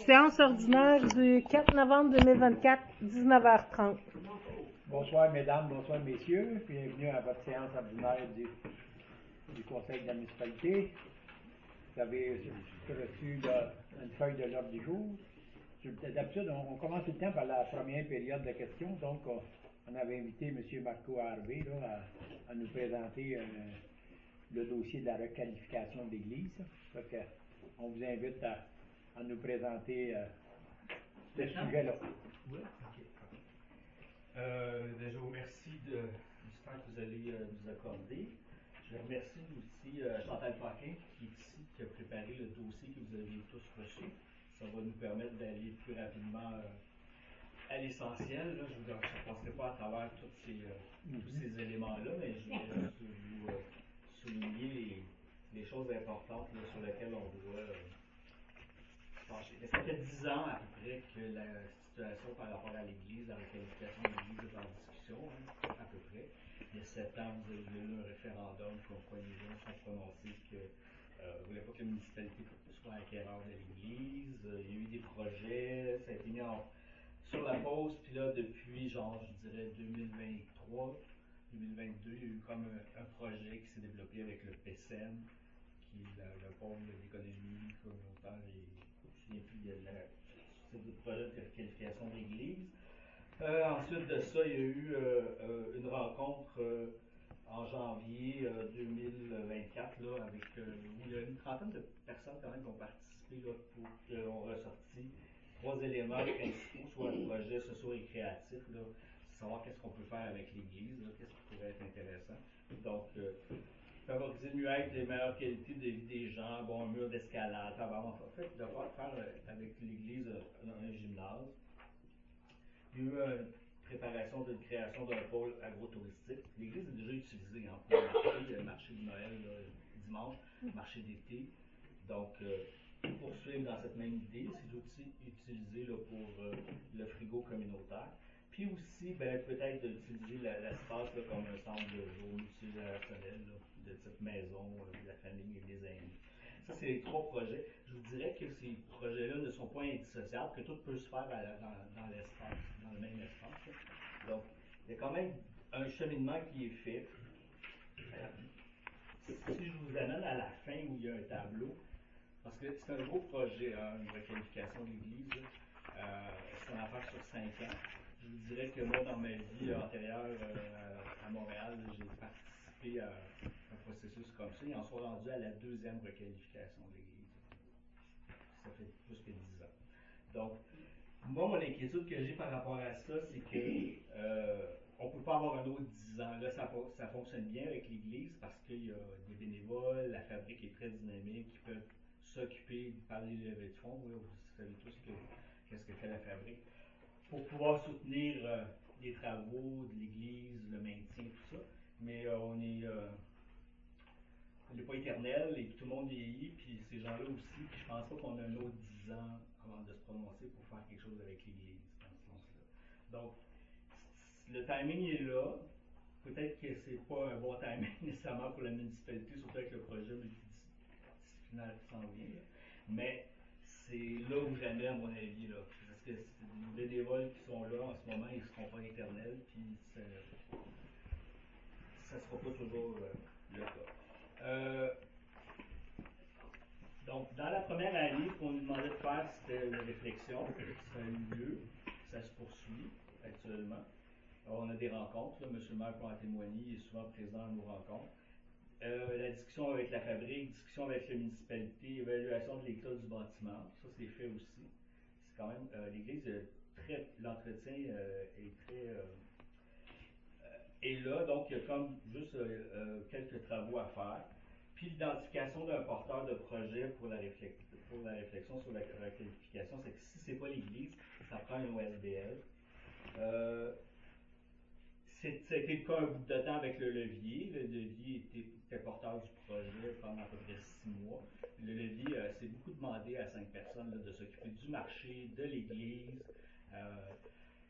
Séance ordinaire du 4 novembre 2024, 19h30. Bonsoir mesdames, bonsoir messieurs, bienvenue à votre séance ordinaire du Conseil de la municipalité. Vous avez reçu une feuille de l'ordre du jour. D'habitude, on commence tout le temps par la première période de questions, donc on avait invité M. Marco Harvey là, à nous présenter le dossier de la requalification de l'Église. On vous invite à nous présenter ce sujet-là. Oui, ok. Déjà, merci du temps que vous allez nous accorder. Je remercie aussi Chantal Paquin qui est ici, qui a préparé le dossier que vous avez tous reçu. Ça va nous permettre d'aller plus rapidement à l'essentiel. Je ne passerai pas à travers tous ces éléments-là, mais je vais vous souligner les choses importantes là, sur lesquelles on doit pencher. Ça fait 10 ans à peu près que la situation par rapport à l'Église, la requalification de l'Église est en discussion, hein, à peu près. Il y a 7 ans, vous avez eu un référendum comme quoi les gens sont prononcés que ne voulaient pas que la municipalité soit acquéreur de l'Église. Il y a eu des projets, ça a été mis sur la pause, puis là, depuis, genre, je dirais 2023, 2022, il y a eu comme un projet qui s'est développé avec le PSEM, qui est le pôle d'économie communautaire et je ne me souviens plus, il y a le projet de qualification d'église. Ensuite de ça, il y a eu une rencontre en janvier 2024 là, avec où il y a une trentaine de personnes quand même qui ont participé là, pour ont ressorti 3 éléments principaux sur un projet socio-récréatif, savoir qu'est-ce qu'on peut faire avec l'Église, qu'est-ce qui pourrait être intéressant. Donc, favoriser le mieux-être, les meilleures qualités de vie des gens, bon, un mur d'escalade, en fait, de faire avec l'Église un gymnase. Il y a eu une préparation d'une création d'un pôle agro-touristique. L'Église est déjà utilisée pour le marché de Noël dimanche, marché d'été. Donc, poursuivre dans cette même idée, c'est aussi utilisé là, pour le frigo communautaire. Puis aussi, peut-être d'utiliser l'espace comme un centre de jour multigénérationnel de type maison, de la famille et des amis. Ça, c'est les 3 projets. Je vous dirais que ces projets-là ne sont pas indissociables, que tout peut se faire dans l'espace, dans le même espace. Là. Donc, il y a quand même un cheminement qui est fait. Si je vous amène à la fin où il y a un tableau, parce que c'est un gros projet, hein, une requalification de l'Église. C'est une affaire sur 5 ans. Je vous dirais que moi, dans ma vie antérieure à Montréal, j'ai participé à un processus comme ça. Ils en sont rendus à la 2e requalification de l'Église. Ça fait plus que 10 ans. Donc, moi, mon inquiétude que j'ai par rapport à ça, c'est que on ne peut pas avoir un autre 10 ans. Là, ça fonctionne bien avec l'Église parce qu'il y a des bénévoles, la fabrique est très dynamique, qui peuvent s'occuper par les levées de fonds. Oui, vous savez tous qu'est-ce que fait la fabrique. Pour pouvoir soutenir les travaux de l'Église, le maintien, tout ça. Mais on n'est pas éternel et tout le monde vieillit, puis ces gens-là aussi. Puis je pense pas qu'on a un autre 10 ans avant de se prononcer pour faire quelque chose avec l'Église, dans ce sens-là. Donc, le timing est là. Peut-être que c'est pas un bon timing nécessairement pour la municipalité, surtout avec le projet multidisciplinaire qui s'en vient. Là. Mais c'est là où j'amène, à mon avis, là. Parce que les bénévoles qui sont là en ce moment, ils ne seront pas éternels, puis ça ne sera pas toujours le cas. Donc, dans la première année, ce qu'on nous demandait de faire, c'était une réflexion. Ça a eu lieu, ça se poursuit actuellement. Alors, on a des rencontres, là, M. le maire peut en témoigner, il est souvent présent à nos rencontres. La discussion avec la fabrique, discussion avec la municipalité, évaluation de l'état du bâtiment, ça c'est fait aussi. C'est quand même, l'Église, l'entretien est très... est là, donc il y a comme juste quelques travaux à faire. Puis l'identification d'un porteur de projet pour la réflexion sur la requalification, c'est que si ce n'est pas l'Église, ça prend un OSBL. Ça a été le cas un bout de temps avec le levier. Le levier était porteur du projet pendant à peu près 6 mois. Le levier s'est beaucoup demandé à 5 personnes là, de s'occuper du marché, de l'église.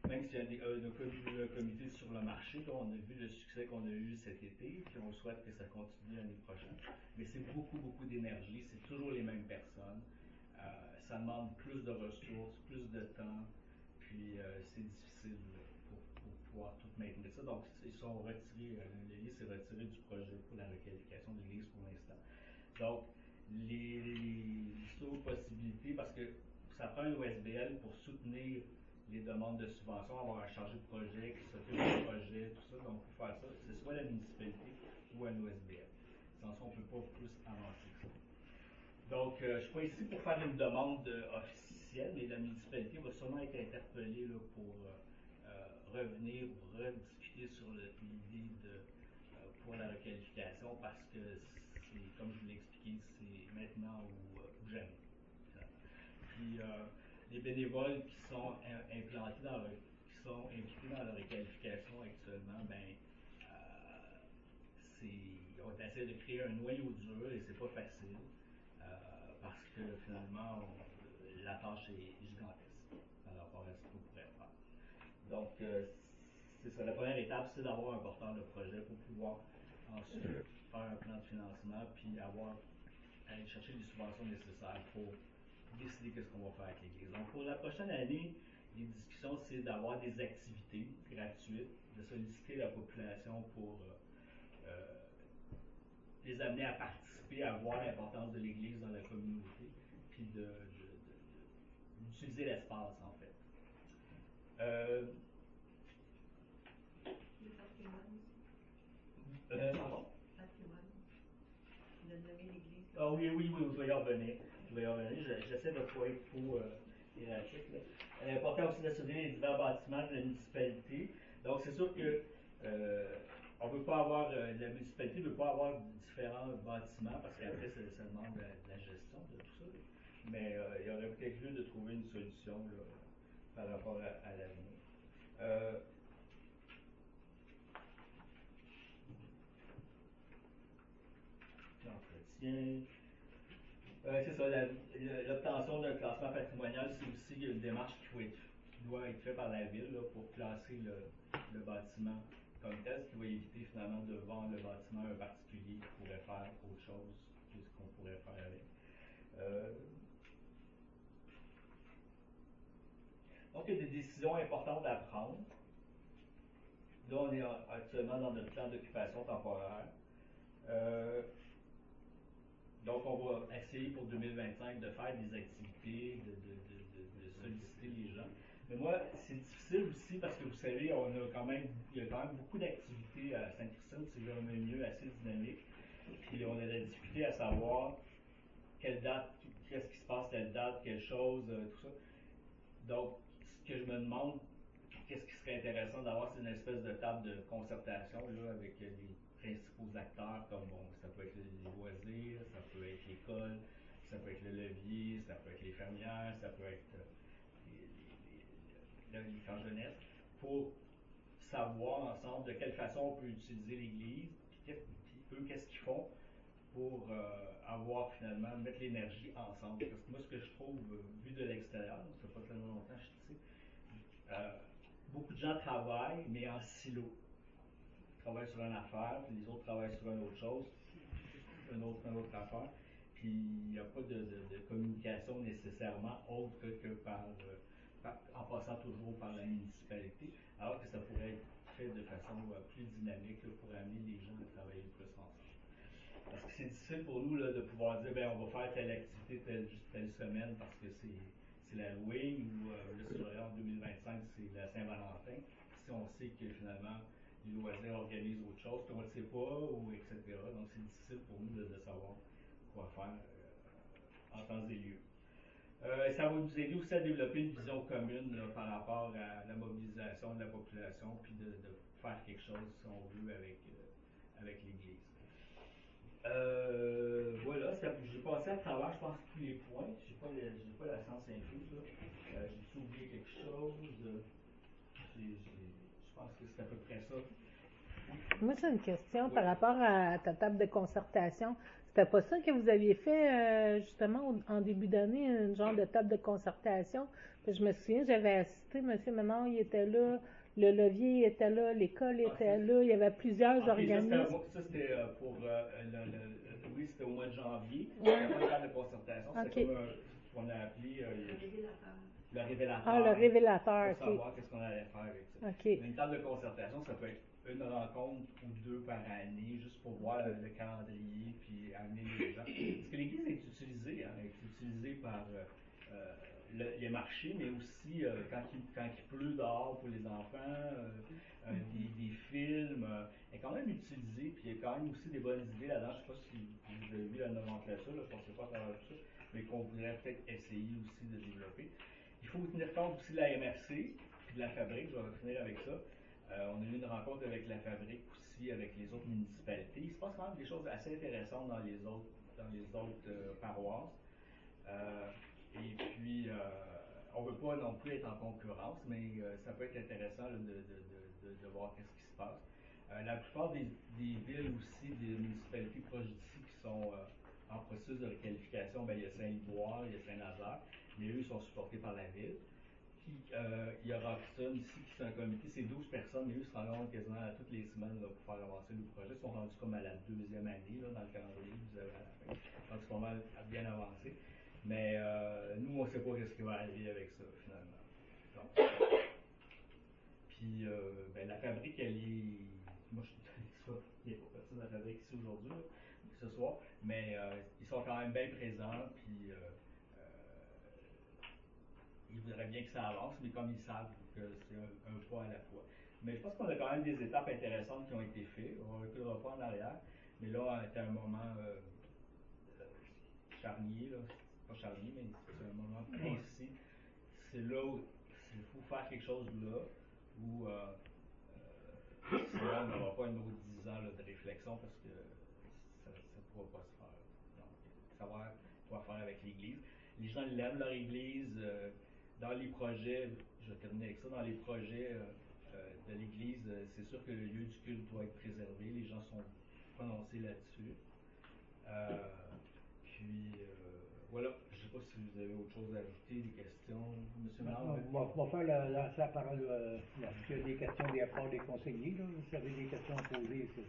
Même s'il y a un comité sur le marché, là, on a vu le succès qu'on a eu cet été, puis on souhaite que ça continue l'année prochaine. Mais c'est beaucoup d'énergie, c'est toujours les mêmes personnes. ça demande plus de ressources, plus de temps, puis c'est difficile pour pouvoir tout maintenir ça. Donc, ils sont retirés, l'église s'est retirée du projet pour la requalification de l'église pour l'instant. Donc, les seules possibilités, parce que ça prend un OSBL pour soutenir les demandes de subvention, avoir un chargé de projet qui s'occupe du projet, tout ça. Donc, pour faire ça, c'est soit la municipalité ou un OSBL. Sans ça, on ne peut pas plus avancer que ça. Donc, je ne suis pas ici pour faire une demande officielle, mais la municipalité va sûrement être interpellée là, pour revenir ou rediscuter sur l'idée pour la requalification parce que c'est, comme je vous l'ai expliqué, c'est maintenant ou jamais. Puis, les bénévoles qui sont implantés qui sont impliqués dans la requalification actuellement, ben, on essaie de créer un noyau dur et c'est pas facile parce que finalement la tâche est gigantesque par rapport à ce qu'on pourrait faire. Donc c'est ça, la première étape c'est d'avoir un porteur de projet pour pouvoir ensuite faire un plan de financement puis aller chercher les subventions nécessaires pour décider qu'est-ce qu'on va faire avec l'église. Donc pour la prochaine année, les discussions c'est d'avoir des activités gratuites, de solliciter la population pour les amener à participer, à voir l'importance de l'Église dans la communauté, puis d'utiliser l'espace, en fait. Le patrimoine aussi. Pardon? Patrimoine. De nommer l'Église. Ah oui, je vais y revenir. J'essaie de ne pas être trop hiérarchique. L'important aussi d'assurer les divers bâtiments de la municipalité. Donc, c'est sûr que on veut pas avoir, la municipalité ne veut pas avoir différents bâtiments parce qu'après, ça demande de la gestion de tout ça. Mais il y aurait peut-être lieu de trouver une solution là, par rapport à l'avenir. L'entretien. C'est ça, l'obtention d'un classement patrimonial, c'est aussi une démarche qui doit être faite par la ville là, pour classer le bâtiment comme tel, ce qui va éviter finalement de vendre le bâtiment à un particulier qui pourrait faire autre chose que ce qu'on pourrait faire avec. Donc, il y a des décisions importantes à prendre. Là, on est actuellement dans notre plan d'occupation temporaire. Donc, on va essayer pour 2025 de faire des activités, de solliciter les gens. Mais moi, c'est difficile aussi parce que vous savez, il y a quand même beaucoup d'activités à Sainte-Christine, c'est un milieu assez dynamique. Puis on a la difficulté à savoir quelle date, qu'est-ce qui se passe, telle date, quelle chose, tout ça. Donc, ce que je me demande, qu'est-ce qui serait intéressant d'avoir, c'est une espèce de table de concertation là, avec les principaux acteurs, comme bon, ça peut être les loisirs, ça peut être l'école, ça peut être le levier, ça peut être les fermières, ça peut être les camps jeunesse, pour savoir ensemble de quelle façon on peut utiliser l'Église, puis eux, qu'est-ce qu'ils font pour avoir finalement, mettre l'énergie ensemble. Parce que moi, ce que je trouve, vu de l'extérieur, ça fait pas tellement longtemps que je suis ici, beaucoup de gens travaillent, mais en silo. Ils travaillent sur une affaire, puis les autres travaillent sur une autre chose, une autre affaire, puis il n'y a pas de communication nécessairement autre que en passant toujours par la municipalité, alors que ça pourrait être fait de façon plus dynamique là, pour amener les gens à travailler plus ensemble. Parce que c'est difficile pour nous là, de pouvoir dire ben, on va faire telle activité telle semaine parce que c'est l'Halloween ou là, en 2025 c'est la Saint-Valentin. Si on sait que finalement les loisirs organisent autre chose, qu'on ne le sait pas, ou etc. Donc c'est difficile pour nous de savoir quoi faire en temps et lieu. Ça va nous aider aussi à développer une vision commune là, par rapport à la mobilisation de la population, puis de faire quelque chose, si on veut, avec l'Église. Voilà, j'ai passé à travers, je pense, tous les points. J'ai pas la science incluse. J'ai oublié quelque chose. Je pense que c'est à peu près ça. Moi, j'ai une question Oui. par rapport à ta table de concertation. C'était pas ça que vous aviez fait justement en début d'année, une genre de table de concertation. Puis je me souviens, j'avais assisté, M. Ménard, il était là, le levier était là, l'école était là, il y avait plusieurs organismes. Ça, c'était pour oui, c'était au mois de janvier. Il n'y a pas de table de concertation. C'était comme ce qu'on a appelé Le révélateur. le révélateur. Ah, le révélateur, Pour ok. savoir qu'est-ce qu'on allait faire avec ça. Ok. Une table de concertation, ça peut être une rencontre ou deux par année, juste pour voir le calendrier puis amener les gens. Parce que l'Église est utilisée, hein, est utilisée par les marchés, mais aussi quand il pleut dehors pour les enfants, des films. Elle est quand même utilisée, puis il y a quand même aussi des bonnes idées là-dedans. Je ne sais pas si vous avez vu la nomenclature, là, je ne pensais pas à travers tout ça, mais qu'on voudrait peut-être essayer aussi de développer. Il faut tenir compte aussi de la MRC puis de la fabrique, je vais finir avec ça. On a eu une rencontre avec la fabrique aussi, avec les autres municipalités. Il se passe quand même des choses assez intéressantes dans les autres paroisses. Et puis, on ne veut pas non plus être en concurrence, mais ça peut être intéressant là, de voir qu'est-ce qui se passe. La plupart des villes aussi, des municipalités proches d'ici qui sont en processus de requalification, ben, il y a Saint-Liboire, il y a Saint-Nazaire, mais eux sont supportés par la ville. Puis, il y a Roxton ici, qui c'est un comité, c'est 12 personnes, mais eux se rencontrent quasiment toutes les semaines là, pour faire avancer le projet. Ils sont rendus comme à la deuxième année là, dans le calendrier que vous avez à la fin. Donc, c'est pas mal bien avancé. Mais nous, on ne sait pas ce qui va arriver avec ça, finalement. Donc, puis, ben, la fabrique, elle est. Moi, je suis ça. Il n'y a pas personne de la fabrique ici aujourd'hui, ce soir. Mais ils sont quand même bien présents. Puis, ils voudraient bien que ça avance, mais comme ils savent que c'est un pas à la fois. Mais je pense qu'on a quand même des étapes intéressantes qui ont été faites. On ne reculera pas en arrière. Mais là, c'est un moment charnier, là. Pas charnier, mais c'est un moment précis. C'est là où il faut faire quelque chose là, où sinon on n'aura pas une autre 10 ans là, de réflexion parce que ça ne pourra pas se faire. Donc, savoir quoi faire avec l'Église. Les gens l'aiment leur Église. Dans les projets, je vais terminer avec ça, dans les projets de l'Église, c'est sûr que le lieu du culte doit être préservé. Les gens sont prononcés là-dessus. Puis, voilà. Je ne sais pas si vous avez autre chose à ajouter, des questions. Monsieur Ménard? On va faire lancer la parole. S'il y a des questions de la part des conseillers, là, vous avez des questions à poser, c'est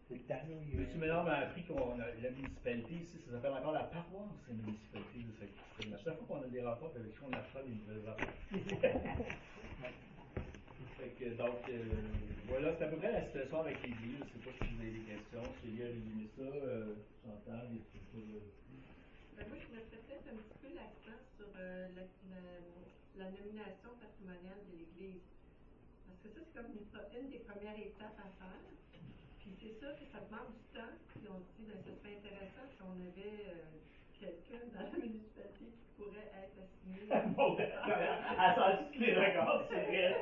le temps. Là, Monsieur Ménard m'a appris qu'on a la municipalité ici, ça s'appelle encore la paroisse, la municipalité de Saint-Christine. À chaque fois qu'on a des rencontres avec lui, on apprend des nouvelles affaires. Fait que, donc, voilà, c'est à peu près la situation avec l'Église. Je ne sais pas si vous avez des questions. Si Chélie a résumé ça, j'entends des trucs. Moi, je mettrais peut-être un petit peu l'accent sur la nomination patrimoniale de l'Église. Parce que ça, c'est comme une des premières étapes à faire. Puis c'est sûr que ça demande du temps. Puis on se dit, ben, ce serait intéressant si on avait quelqu'un dans la municipalité qui pourrait être assigné. Bon, à sentir tous les regards, c'est vrai.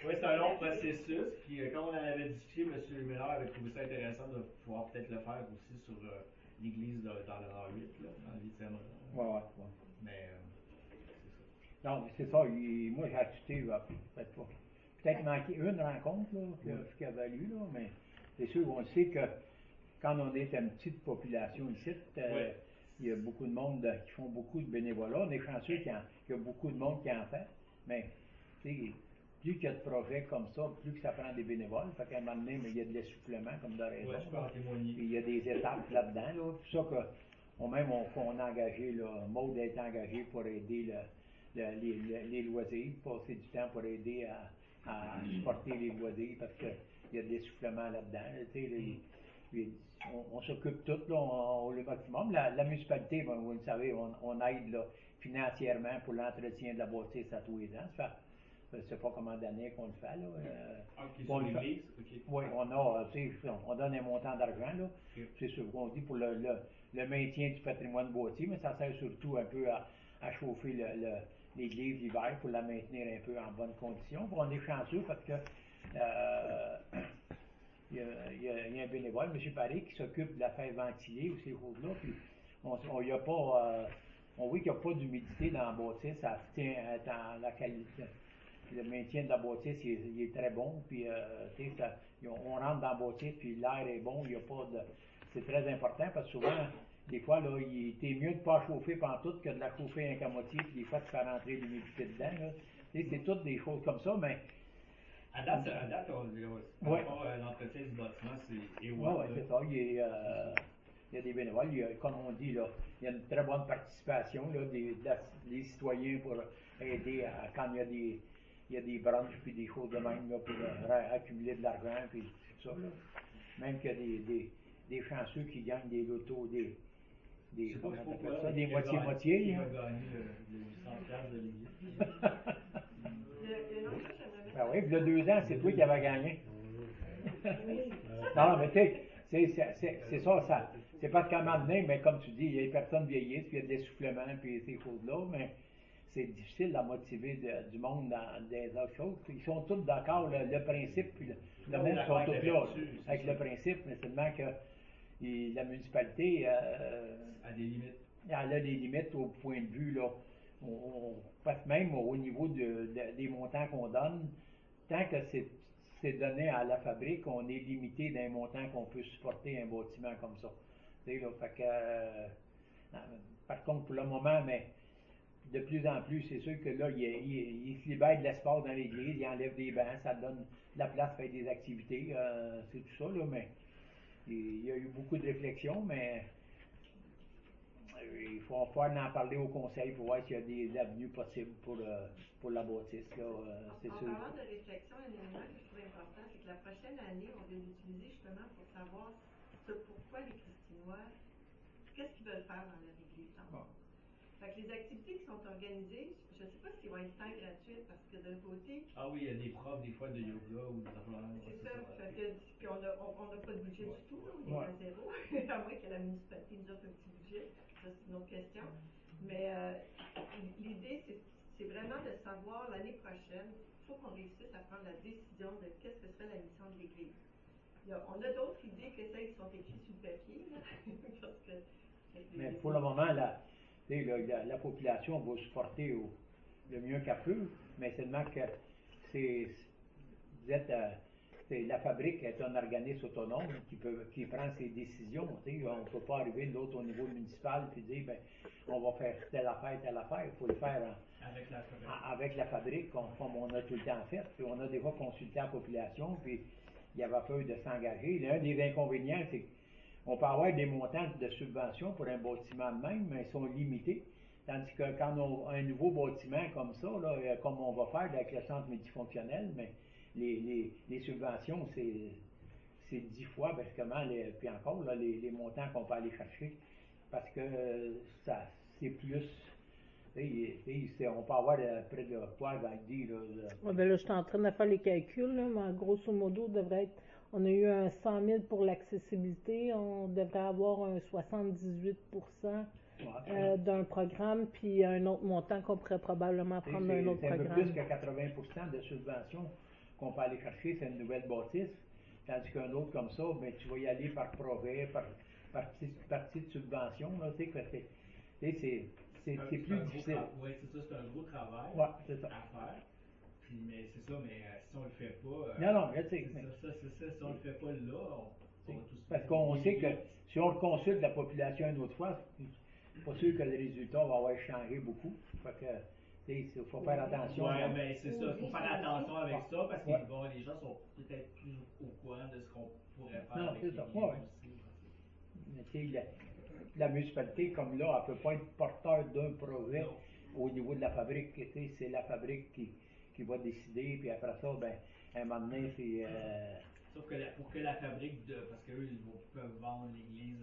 Oui, c'est un long processus. Puis comme on en avait discuté, M. Ménard avait trouvé ça intéressant de pouvoir peut-être le faire aussi sur l'église dans le rang 8, là, dans le 8e rang. Ouais. Mais c'est ça. Non, c'est ça. Moi, j'ai ajouté, peut-être manqué une rencontre là, qui a valu, là, mais c'est sûr, on sait que quand on est une petite population ici, il y a beaucoup de monde qui font beaucoup de bénévolat. On est chanceux qu'il y a beaucoup de monde qui en fait, mais plus qu'il y a de projets comme ça, plus que ça prend des bénévoles. Fait qu'à un moment donné, mais il y a de l'essoufflement, comme de raison. Ouais, je peux en témoigner. Puis il y a des étapes là-dedans. Là. C'est pour ça qu'on a engagé, là, Maud a été engagé pour aider les loisirs, passer du temps pour aider à supporter les loisirs parce qu'il y a de l'essoufflement là-dedans. On s'occupe tout là, le maximum. La municipalité, ben, vous le savez, on aide là, financièrement pour l'entretien de la bâtisse à tous les ans. Ça fait, je ne sais pas comment d'années qu'on le fait. Là, sur l'église? Oui, on donne un montant d'argent. Là. Okay. C'est ce qu'on dit pour le maintien du patrimoine bâti, mais ça sert surtout un peu à chauffer l'église l'hiver pour la maintenir un peu en bonne condition. On est chanceux parce que il y a un bénévole, M. Paris, qui s'occupe de la faire ventiler ou ces choses-là. Puis on voit qu'il n'y a pas d'humidité dans la bâtisse, ça tient dans la qualité. Le maintien de la bâtisse, il est très bon. Puis, on rentre dans la bâtisse, puis l'air est bon. Il y a pas de. C'est très important parce que souvent, des fois, là, il était mieux de ne pas chauffer pantoute que de la chauffer un à moitié, puis des fois, de faire rentrer l'humidité dedans. Là. C'est toutes des choses comme ça, mais. À date, l'entretien du bâtiment, c'est EWA. Oui, c'est ça. il y a des bénévoles. Comme on dit, là, il y a une très bonne participation là, des citoyens pour aider quand il y a des brunchs puis des choses de même là, pour accumuler de l'argent puis tout ça. Là. Même qu'il y a des chanceux qui gagnent des lotos, comment on appelle ça, des moitiés-moitiés. Qui va gagner le 800$ de l'église. Ben oui, il y a 2 ans, c'est toi qui avais gagné. Non, mais tu sais, c'est ça, c'est pas de commander, mais comme tu dis, il y a des personnes vieillisses, puis il y a de l'essoufflement, puis ces choses-là, mais c'est difficile à motiver du monde dans des autres choses. Ils sont tous d'accord, le principe, puis le monde sont tous là, avec le principe, mais seulement que la municipalité À des limites. elle a des limites au point de vue, là. Parce même au niveau des montants qu'on donne, tant que c'est donné à la fabrique, on est limité d'un montant qu'on peut supporter un bâtiment comme ça. Tu sais, là, fait que, par contre, pour le moment, mais de plus en plus, c'est sûr que là, il se libère de l'espace dans l'église, il enlève des bancs, ça donne de la place pour faire des activités, c'est tout ça, là, mais il y a eu beaucoup de réflexions, mais il faut en parler au conseil pour voir s'il y a des avenues possibles pour la bâtisse. Là, c'est En sûr. parlant de réflexion, un élément que je trouve important, c'est que la prochaine année, on va l'utiliser justement pour savoir pourquoi les Christinois, qu'est-ce qu'ils veulent faire dans leur église. Bon. Fait que les activités qui sont organisées, je ne sais pas s'ils vont être tant gratuites parce que d'un côté. Ah oui, il y a des profs des fois de yoga ou des affaires. C'est ça. Puis on n'a pas de budget du tout, là, on est à zéro. À moins que la municipalité nous offre un petit budget. Ça, c'est une autre question. Mais l'idée, c'est vraiment de savoir l'année prochaine, il faut qu'on réussisse à prendre la décision de qu'est-ce que serait la mission de l'Église. On a d'autres idées que celles qui sont écrites sur le papier, là, parce que, mais pour le moment, la population va supporter le mieux qu'elle peut, mais seulement que vous êtes, la fabrique est un organisme autonome qui prend ses décisions. On ne peut pas arriver d'autre au niveau municipal et dire ben, on va faire telle affaire. Il faut le faire avec la fabrique, comme on a tout le temps fait. Puis on a des fois consulté la population, puis il y avait peur de s'engager. L'un des inconvénients, c'est qu'on peut avoir des montants de subventions pour un bâtiment de même, mais ils sont limités. Tandis que quand on a un nouveau bâtiment comme ça, là, comme on va faire avec le centre multifonctionnel, mais les subventions, c'est 10 fois, basicament, puis encore, là, les montants qu'on peut aller chercher, parce que c'est plus, on peut avoir près de quoi, dit, là. Ben là, je suis en train de faire les calculs, là, mais grosso modo, on a eu un 100 000 pour l'accessibilité, on devrait avoir un 78% d'un programme, puis un autre montant qu'on pourrait probablement prendre d'un autre programme. C'est un peu plus que 80% de subventions qu'on peut aller chercher, c'est une nouvelle bâtisse, tandis qu'un autre comme ça, ben, tu vas y aller par projet, par partie de subvention, là, tu sais, que c'est plus difficile. Oui, c'est ça, c'est un gros travail à faire. Puis, mais c'est ça, mais si on le fait pas. Non, je sais. C'est ça, si on le fait pas là, on va tous. Parce qu'on sait que si on consulte la population une autre fois, c'est pas sûr que le résultat va avoir changé beaucoup. Fait que, il faut faire attention. Oui, mais c'est ça, il faut faire attention avec ça parce que les gens sont peut-être plus au courant de ce qu'on pourrait faire avec les aussi. Mais la municipalité, comme là, elle ne peut pas être porteur d'un projet au niveau de la fabrique. C'est la fabrique qui va décider, puis après ça, ben, à un moment donné, c'est. Sauf que pour que la fabrique, parce qu'eux, ils peuvent vendre l'église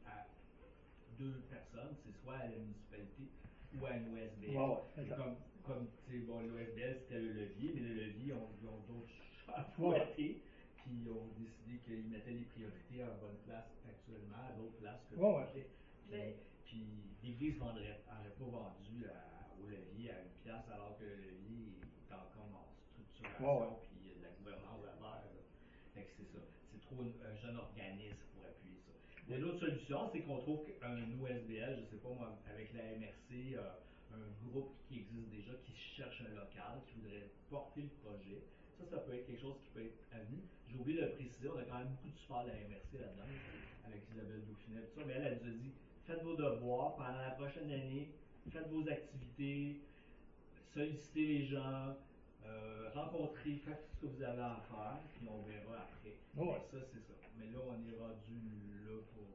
à 2 personnes, c'est soit à la municipalité ou à une OSBL. Comme bon, l'OSBL, c'était le levier, mais le levier, ils ont d'autres chats à fouetter, puis ils ont décidé qu'ils mettaient les priorités à bonne place actuellement, à d'autres places que puis l'église n'aurait pas vendu au levier à 1 pièce alors que le levier est encore en structuration, puis la gouvernance à faire. Fait que c'est ça. C'est trop un jeune organisme pour appuyer ça. Mais l'autre solution, c'est qu'on trouve un OSBL, je sais pas moi, avec la MRC, un groupe qui existe déjà, qui cherche un local, qui voudrait porter le projet. Ça peut être quelque chose qui peut être avenu. J'ai oublié de le préciser, on a quand même beaucoup de support de la MRC là-dedans, avec Isabelle Dauphinet, tout ça, mais elle nous a dit, faites vos devoirs pendant la prochaine année, faites vos activités, sollicitez les gens, rencontrez, faites ce que vous avez à faire, puis on verra après. Ça, c'est ça. Mais là, on est rendu là pour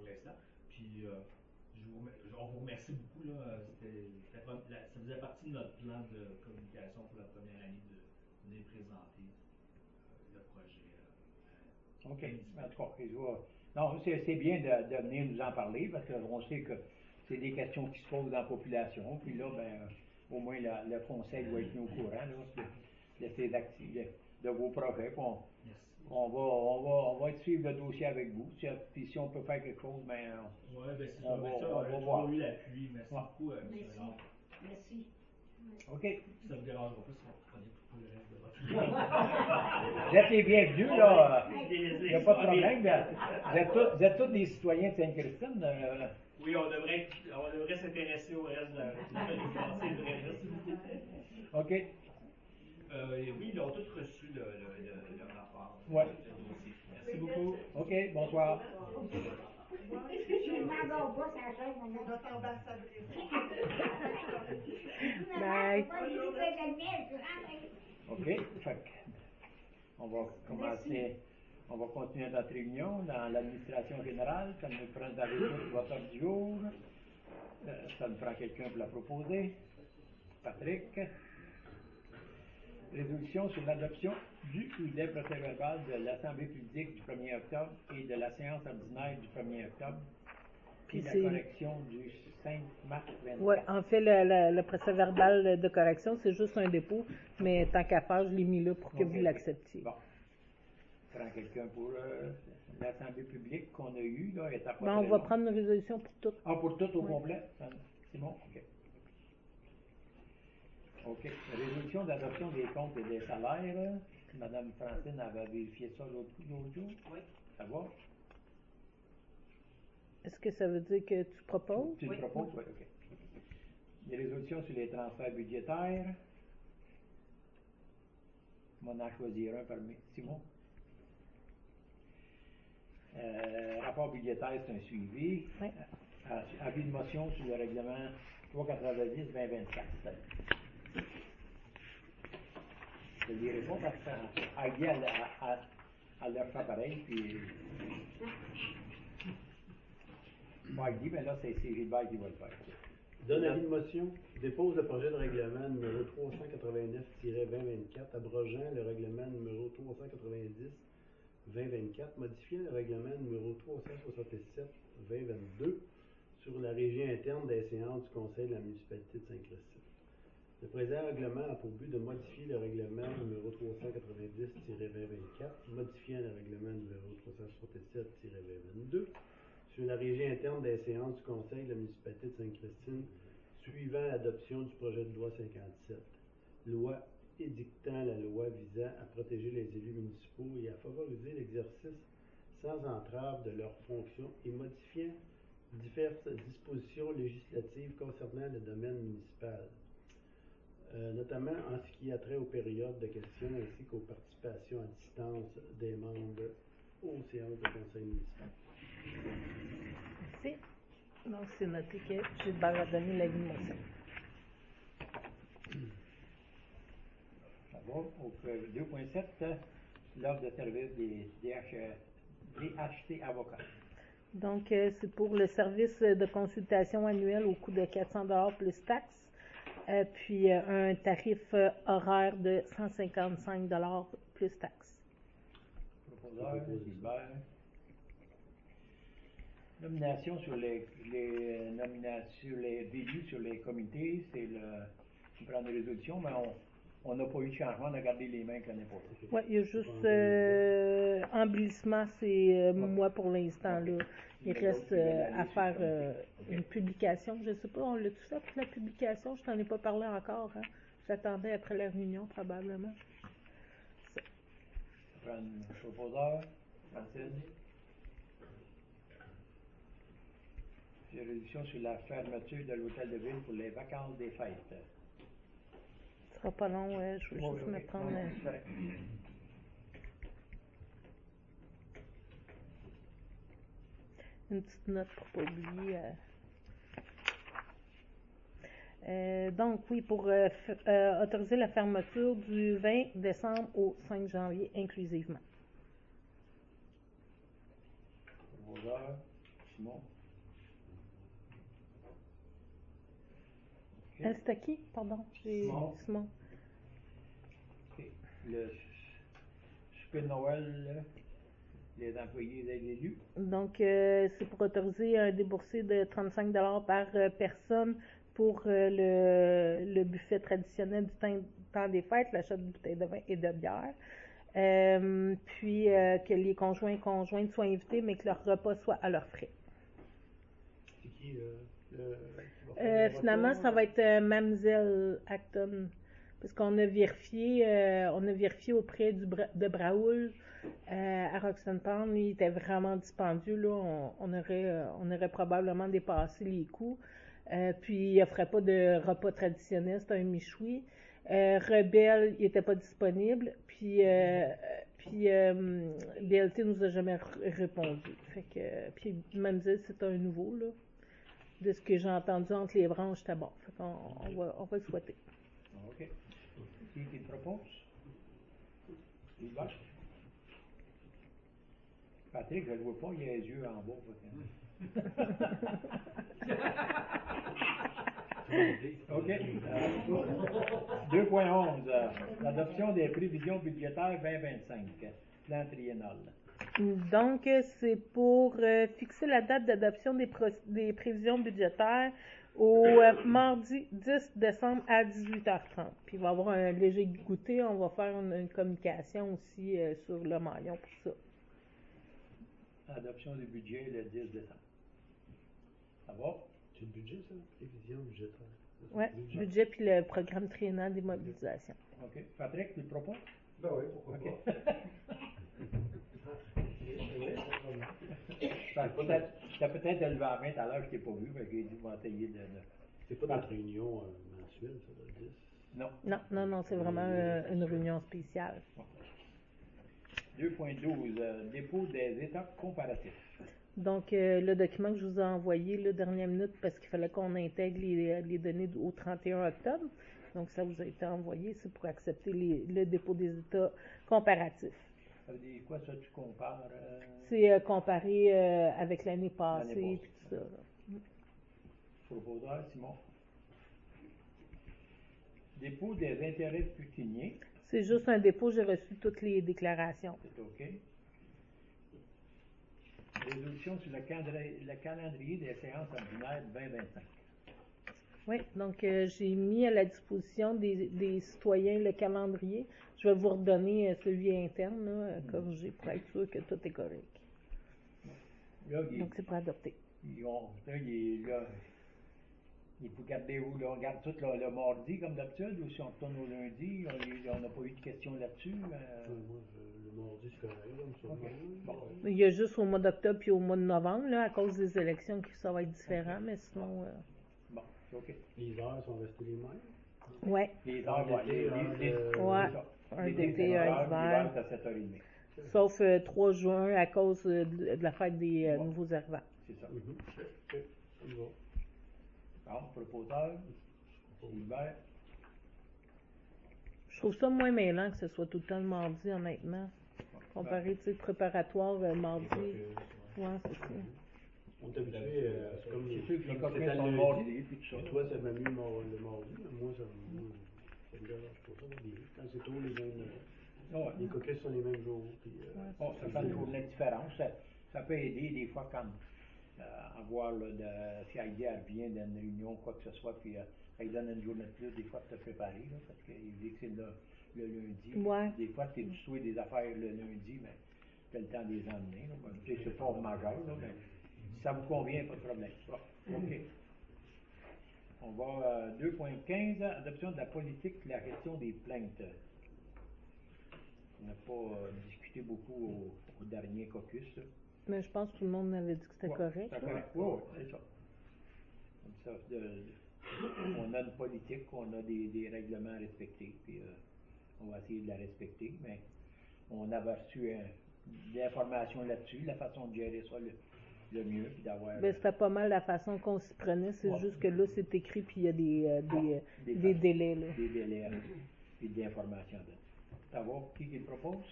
pour l'instant. Puis, on vous remercie beaucoup. Là, ça faisait partie de notre plan de communication pour la première année de venir présenter le projet. OK. En tout cas, non, c'est bien de venir nous en parler parce qu'on sait que c'est des questions qui se posent dans la population. Puis là, ben, au moins le conseil doit être mis au courant là, de vos projets. On va suivre le dossier avec vous. Puis si on peut faire quelque chose, ben, c'est on va voir. Eu l'appui. Merci beaucoup, M. Merci. OK. Ça ne vous dérangera pas si on prenait tout le reste de votre Vous êtes les bienvenus, là. Il n'y a pas de problème. Vous êtes tous des citoyens de Sainte-Christine. Oui, on devrait s'intéresser au reste de la c'est vrai. Merci beaucoup. OK. Oui, ils ont tous reçu le rapport. Ouais. Merci beaucoup. OK, bonsoir. Je m'en vais pas, ça change mon nom. Notre ambassadrice. Bye. OK. Fait que on va commencer. On va continuer notre réunion dans l'administration générale. Ça nous prend avec tout votre ordre du jour. Ça nous prend quelqu'un pour la proposer. Patrick. Résolution sur l'adoption du ou des procès-verbaux de l'Assemblée publique du 1er octobre et de la séance ordinaire du 1er octobre. Puis la correction du 5 mars 24. Oui, en fait, le procès-verbal de correction, c'est juste un dépôt, mais tant qu'à faire, je l'ai mis là pour que vous l'acceptiez. Bon. Prends quelqu'un pour l'Assemblée publique qu'on a eue, là, est à Bon, on va prendre une résolution pour tout. Ah, pour tout au complet? C'est bon? OK. OK. Résolution d'adoption des comptes et des salaires. Madame Francine avait vérifié ça l'autre jour. Oui. Ça va? Est-ce que ça veut dire que tu proposes? Tu le proposes? Oui, OK. Les résolutions sur les transferts budgétaires. On en a choisi un parmi Simon. Rapport budgétaire, c'est un suivi. Oui. Avis de motion sur le règlement 390-2024. Je ne lirai pas parce que Heidi, elle leur fait pareil, puis... Bon, Heidi, mais là, c'est Gilbert qui va le faire. Donne avis de motion, dépose le projet de règlement numéro 389-2024, abrogeant le règlement numéro 390-2024, modifiant le règlement numéro 367-2022 sur la régie interne des séances du Conseil de la municipalité de Sainte-Christine. Le présent règlement a pour but de modifier le règlement numéro 390-2024, modifiant le règlement numéro 367-2022 sur la régie interne des séances du Conseil de la municipalité de Sainte-Christine, suivant l'adoption du projet de loi 57, loi édictant la loi visant à protéger les élus municipaux et à favoriser l'exercice sans entrave de leurs fonctions et modifiant diverses dispositions législatives concernant le domaine municipal, notamment en ce qui a trait aux périodes de questions ainsi qu'aux participations à distance des membres aux séances de conseil municipal. Merci. Donc, c'est noté que Gilbert a donné l'avis de motion. Ça va. Au 2.7, l'offre de service des DHT avocats. Donc, c'est pour le service de consultation annuel au coût de 400 $ plus taxes, puis un tarif horaire de 155 $ plus taxes. Proposeur, Gilbert. Nomination sur les élus sur les comités, c'est on prend des résolutions, mais on n'a pas eu de changement, on a gardé les mêmes que l'année passée. Oui, il y a juste embellissement, c'est moi pour l'instant. Là. Il reste à faire une publication. Je ne sais pas, on l'a tout fait pour la publication? Je t'en ai pas parlé encore. Hein? J'attendais après la réunion, probablement. Ça prend un proposeur, Francine. Puis résolution sur la fermeture de l'hôtel de ville pour les vacances des fêtes. Ce sera pas long, je veux juste me prendre... une petite note pour pas oublier. Donc, oui, pour autoriser la fermeture du 20 décembre au 5 janvier inclusivement. Proposeur, Simon. OK. C'était qui? Pardon, j'ai... Simon. Simon. OK. Le souper de Noël, là, les employés des élus. Donc, c'est pour autoriser un déboursé de 35 par personne pour le buffet traditionnel du temps des fêtes, l'achat de bouteilles de vin et de bière. Puis que les conjoints et conjointes soient invités, mais que leur repas soit à leurs frais. C'est qui qui va faire le Finalement, repas? ça va être Mademoiselle Acton, parce qu'on a vérifié auprès de Braoul à Roxton Pond, lui, il était vraiment dispendieux, là, on aurait probablement dépassé les coûts. Puis il offrait pas de repas traditionnel, c'était un michoui. Rebelle, il était pas disponible, puis BLT nous a jamais répondu. Fait que, puis Mademoiselle, c'est un nouveau, là. De ce que j'ai entendu entre les branches, c'était bon. Fait qu'on on va le souhaiter. OK. Qui le propose? Hubert? Patrick, je ne le vois pas, il a les yeux en bas. OK. 2.11. L'adoption des prévisions budgétaires 2025. Plan triennal. Donc, c'est pour fixer la date d'adoption des prévisions budgétaires au mardi 10 décembre à 18h30. Puis il va y avoir un léger goûter. On va faire une communication aussi sur le maillon pour ça. Adoption du budget le 10 décembre. Ça va? C'est le budget, ça? Prévision budgétaire. Oui, budget puis le programme triennal des mobilisations. OK. Patrick, tu le proposes? Ben oui, pourquoi OK. pas. T'as peut-être levé la main tout à l'heure, je t'ai pas vu, mais j'ai dit, on va essayer de... C'est pas notre réunion mensuelle, ça, le 10? Non. Non, c'est vraiment une réunion spéciale. 2.12. Dépôt des états comparatifs. Donc, le document que je vous ai envoyé, la dernière minute, parce qu'il fallait qu'on intègre les données au 31 octobre. Donc, ça vous a été envoyé, c'est pour accepter le dépôt des états comparatifs. Ça veut dire quoi, ça, tu compares? C'est comparé avec l'année passée, L'année puis tout ça. Proposeur, Simon. Dépôt des intérêts pécuniaires. C'est juste un dépôt, j'ai reçu toutes les déclarations. C'est OK. Résolution sur le calendrier des séances ordinaires 2025. Oui, donc j'ai mis à la disposition des citoyens le calendrier. Je vais vous redonner celui interne, là, corrigé, pour être sûr que tout est correct. Là, Donc, c'est pour adopter. il faut garder où? Là, on garde tout le mardi comme d'habitude, ou si on retourne au lundi, on n'a pas eu de questions là-dessus. Moi, le mardi, c'est correct, là, me semble. OK. Bon. Il y a juste au mois d'octobre puis au mois de novembre, là, à cause des élections, que ça va être différent, mais sinon... Bon, c'est OK. Les heures sont restées les mêmes? Ouais, Les heures, Ouais, ouais, un d'été, un hiver. c'est à 7h30. Sauf 3 juin à cause de la fête des nouveaux arrivants. C'est ça. OK. Ça me va. Alors, proposeur, Hubert. Je trouve ça moins mêlant que ce soit tout le temps le mardi, honnêtement. Comparé, tu sais, préparatoire mardi. Ouais, c'est ça. On est habitué, c'est comme C'est sûr que les comme coquins c'était sont le le lundi. mardi, puis tout ça. Et toi, ça m'a mis le mardi, mais moi, ça me dérange pas. Ça va bien. Quand c'est tôt, les mêmes, Ouais. les coquets sont les mêmes jours. Puis, Bon, ça fait une journée de différence. Ça peut aider des fois quand avoir si Heidi revient d'une réunion, quoi que ce soit, puis elle donne une journée de plus, des fois, de te préparer, là, parce qu'il dit que c'est le lundi. Ouais. Des fois, tu es souhait des affaires le lundi, mais tu as le temps de les emmener. Là. Bon, c'est pas majeur, là, mais si ça vous convient, pas de problème. Bon, OK. On va à 2.15, adoption de la politique de la gestion des plaintes. On n'a pas discuté beaucoup au dernier caucus. Là. Mais je pense que tout le monde avait dit que c'était Ouais, correct. c'est là. correct. Oui, c'est ça. Comme ça on a une politique, on a des règlements à respecter, puis on va essayer de la respecter, mais on avait reçu des informations là-dessus, la façon de gérer ça le mieux, puis d'avoir... Ben, c'était pas mal la façon qu'on s'y prenait, c'est Ouais. juste que là, c'est écrit, puis il y a des délais, là. Des délais et des informations. Ça va? Qui le propose?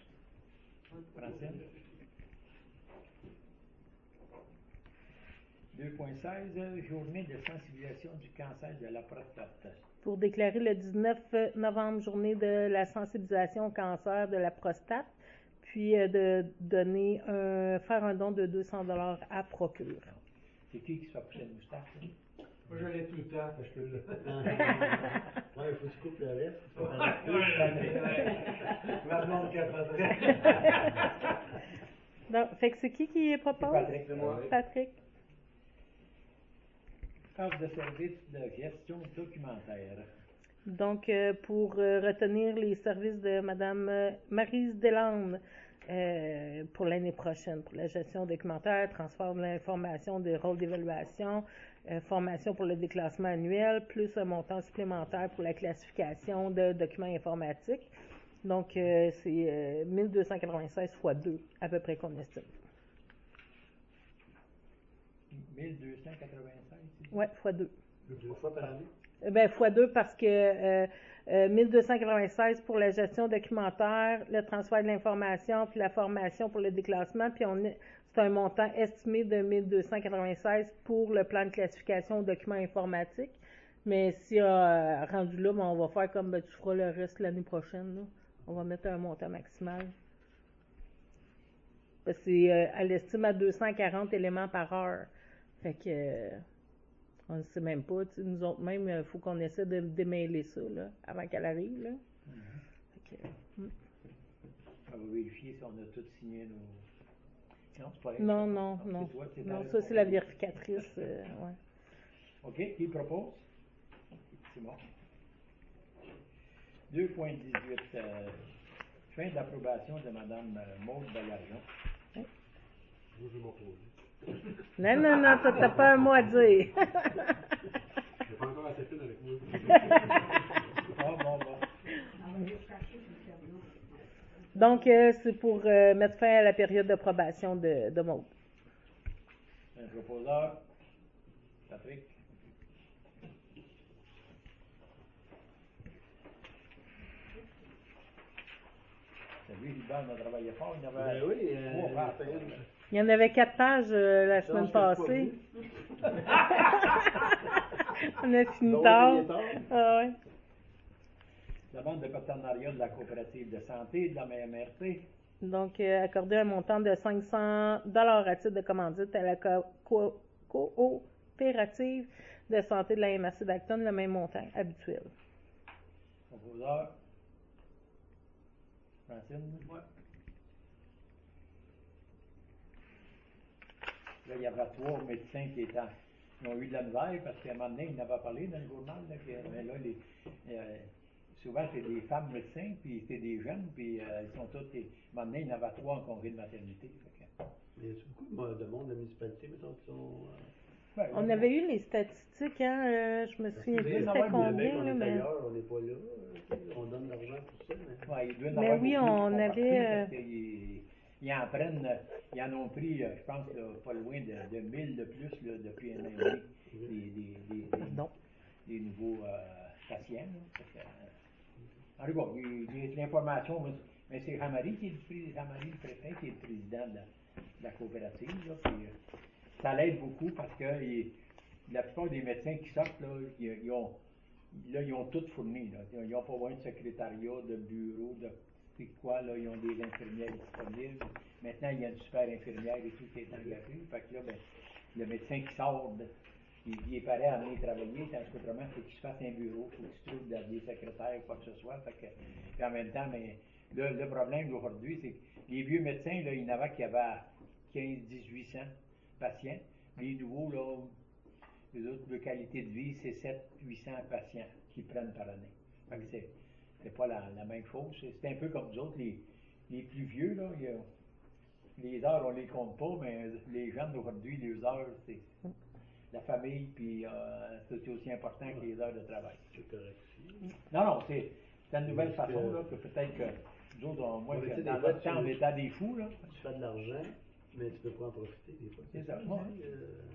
Francine? 2.16, journée de sensibilisation du cancer de la prostate. Pour déclarer le 19 novembre, journée de la sensibilisation au cancer de la prostate, puis de donner faire un don de 200$ à Procure. C'est qui se fait pousser une moustache? Là? Moi, je l'ai tout le temps, parce que je Ouais, il faut que tu coupes le reste. Ma blonde capoterait. Donc, fait que c'est qui propose? Patrick. C'est moi. Patrick. Offre de service de gestion documentaire. Donc, pour retenir les services de Mme Maryse Deslandes pour l'année prochaine, pour la gestion documentaire, transfert de l'information des rôles d'évaluation, formation pour le déclassement annuel, plus un montant supplémentaire pour la classification de documents informatiques. Donc, c'est 1296 x 2 à peu près qu'on estime. 1296? Oui, x 2. 2 fois par année. Ben, x 2 parce que 1296 pour la gestion documentaire, le transfert de l'information, puis la formation pour le déclassement, puis c'est un montant estimé de 1296 pour le plan de classification aux documents informatiques. Mais si rendu là, ben, on va faire comme tu feras le reste l'année prochaine. Là. On va mettre un montant maximal. Parce que elle estime à 240 éléments par heure. Fait que on ne sait même pas. Nous autres même, il faut qu'on essaie de démêler ça là, avant qu'elle arrive. Là. Fait que, On va vérifier si on a tous signé nos. Non, c'est pas elle, non, ça. non, C'est non. toi, c'est Non, ta ça c'est la réponse. vérificatrice. Ouais. OK, qui propose? C'est bon. 2.18, fin d'approbation de Mme Maude Baillargeon. Moi, je vais m'opposer. Non, t'as pas un mot à dire. Je n'ai pas encore assez fine avec moi. Bon. Donc, c'est pour mettre fin à la période de probation de Maud. Un proposeur, Patrick. Lui, Hubert a travaillé fort, il y avait Ben oui, 3 pages. Il y en avait 4 pages la semaine je pense que passée. c'est pas On a fini Donc, tard. il est tard. Ah ouais. Demande de partenariat de la coopérative de santé, de la MRC. Donc, accorder un montant de 500$ à titre de commandite à la coopérative de santé de la MRC d'Acton, le même montant habituel. Proposeur. Francine? Ouais. Là, il y avait 3 médecins qui ont eu de la misère parce qu'à un moment donné, ils n'avaient parlé dans le journal. Là, mais là, souvent, c'est des femmes médecins, puis c'est des jeunes, puis ils sont tous. À un moment donné, il y en avait 3 en congé de maternité. Mais il y a beaucoup de monde de la municipalité, mettons, qui sont. On avait eu les statistiques, hein, je me souviens plus c'était combien, là, mais... Ailleurs, on n'est pas là, on donne de l'argent pour ça, mais... Ouais, il doit y en Mais avoir oui, beaucoup qui on sont partis avait, parce qu'ils en prennent, ils en ont pris, je pense, là, pas loin de 1000 de plus là, depuis un an et demi, des nouveaux patients. Là, parce que, en tout cas, il y a de l'information, mais c'est Ramari le préfet, qui est le président de la coopérative. Là, puis, ça l'aide beaucoup parce que la plupart des médecins qui sortent, là, ils ont tout fourni. Là. Ils n'ont pas besoin de secrétariat, de bureau, de c'est quoi, là, ils ont des infirmières disponibles. Maintenant, il y a une super infirmière et tout qui est engagé. Fait que là, ben, le médecin qui sort, il est prêt à amener travailler, tandis qu'autrement, il faut qu'il se fasse un bureau, il faut qu'il se trouve des secrétaires ou quoi que ce soit. Fait que, puis en même temps, mais le problème d'aujourd'hui, c'est que les vieux médecins, là, il y en avait qui avaient 15-1800 patients. Les nouveaux, là, les autres de qualité de vie, c'est 700-800 patients qui prennent par année. Fait que c'est pas la même chose. C'est un peu comme nous autres, les plus vieux, là, les heures, on les compte pas, mais les jeunes d'aujourd'hui, les heures, c'est la famille, puis c'est aussi important que les heures de travail. C'est correct aussi. Non, c'est une nouvelle façon, là, que peut-être que nous autres, dans notre temps, on était à des fous, là. Tu fais de l'argent, mais tu peux pas en profiter des fois. C'est ça.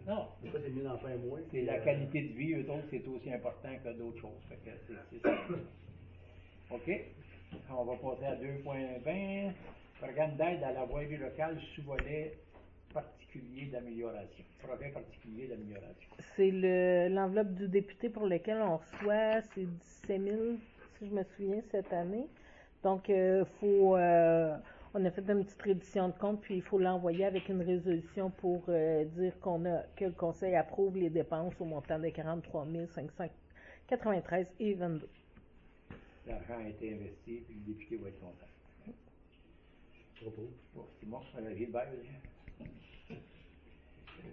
Non. Des fois, c'est mieux d'en faire moins. C'est la qualité de vie, eux autres, c'est aussi important que d'autres choses. Fait que c'est ça. OK. On va passer à 2.20. Programme d'aide à la voirie locale sous volet particulier d'amélioration. Projet particulier d'amélioration. C'est l'enveloppe du député pour lequel on reçoit, c'est 17 000, si je me souviens, cette année. Donc, on a fait une petite reddition de compte, puis il faut l'envoyer avec une résolution pour dire que le conseil approuve les dépenses au montant de 43 593 et 22. L'argent a été investi, puis le député va être content. Propos. Bon, Simon, Gilbert.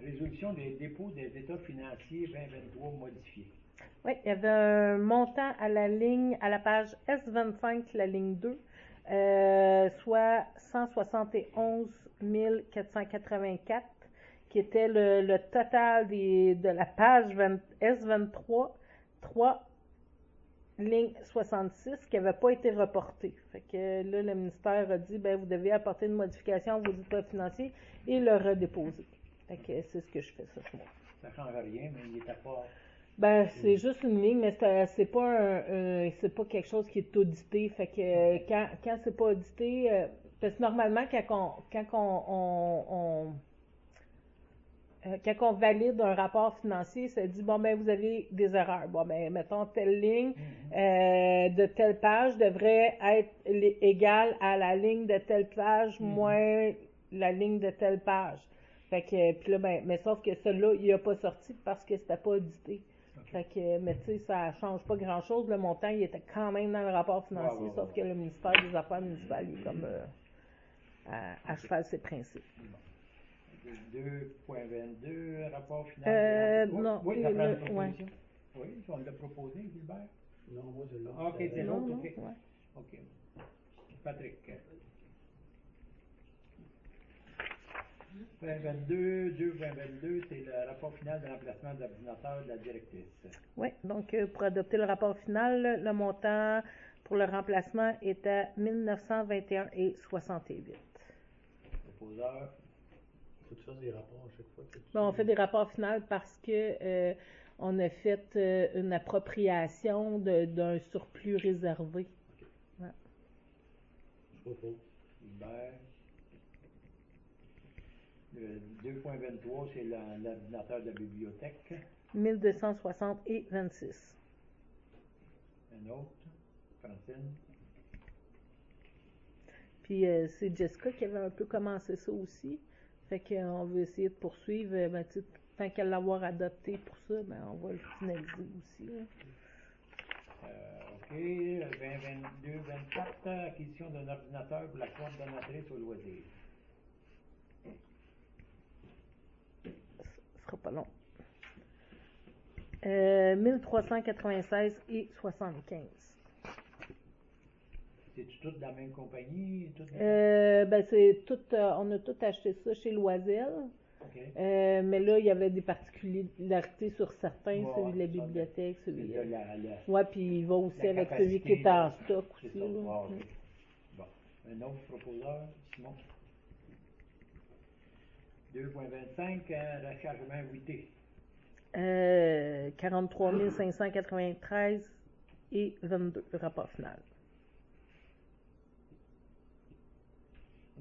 Résolution des dépôts des états financiers 2023 modifiés. Oui, il y avait un montant à la page S25, la ligne 2, soit 171 484, qui était le total de la page S23, 3, ligne 66, qui n'avait pas été reportée. Fait que là, le ministère a dit, vous devez apporter une modification à vos états financiers et le redéposer. Fait que c'est ce que je fais ça ce mois. Ça ne change rien, mais il n'était pas... C'est juste une ligne, mais c'est pas c'est pas quelque chose qui est audité. Fait que quand c'est pas audité, parce que normalement, quand on valide un rapport financier, ça dit, vous avez des erreurs. Mettons, telle ligne de telle page devrait être égale à la ligne de telle page moins la ligne de telle page. Fait que, puis là, mais sauf que celui-là, il n'a pas sorti parce que c'était pas audité. Fait que, mais tu sais, ça change pas grand-chose. Le montant, il était quand même dans le rapport financier, sauf que le ministère des Affaires municipales est comme à cheval ses principes. 2.22, rapport final. Non, oui, ça prend une proposition. Oui, on l'a proposé, Gilbert. Non, moi, je l'ai. Ok, c'est l'autre, ok. Ouais. Ok. Patrick. 2.22, c'est le rapport final de remplacement de l'ordinateur de la directrice. Oui, donc pour adopter le rapport final, le montant pour le remplacement est à 1921,68. Proposeur. Faut que tu fasses des rapports à chaque fois. On fait des rapports finaux parce que on a fait une appropriation d'un surplus réservé. Ouais. Propos. Hubert. Le 2.23, c'est l'ordinateur de la bibliothèque. 1260 et 26. Un autre. Francine. Puis c'est Jessica qui avait un peu commencé ça aussi. Fait qu'on veut essayer de poursuivre. Tant qu'elle l'avoir adopté pour ça, on va le finaliser aussi. OK. 2022-24, acquisition d'un ordinateur pour la coordonnatrice au loisir. Ce sera pas long. 1396 et 75. C'est-tu tout de la même compagnie? C'est tout, on a tout acheté ça chez Loisel. Okay. Mais là, il y avait des particularités sur certains, celui de la bibliothèque, celui ouais, puis il va aussi avec celui qui est en stock aussi. Ça. Wow, okay. Bon. Un autre proposeur, Simon. 2.25, rechargement 8T. 43 593 et 22, le rapport final.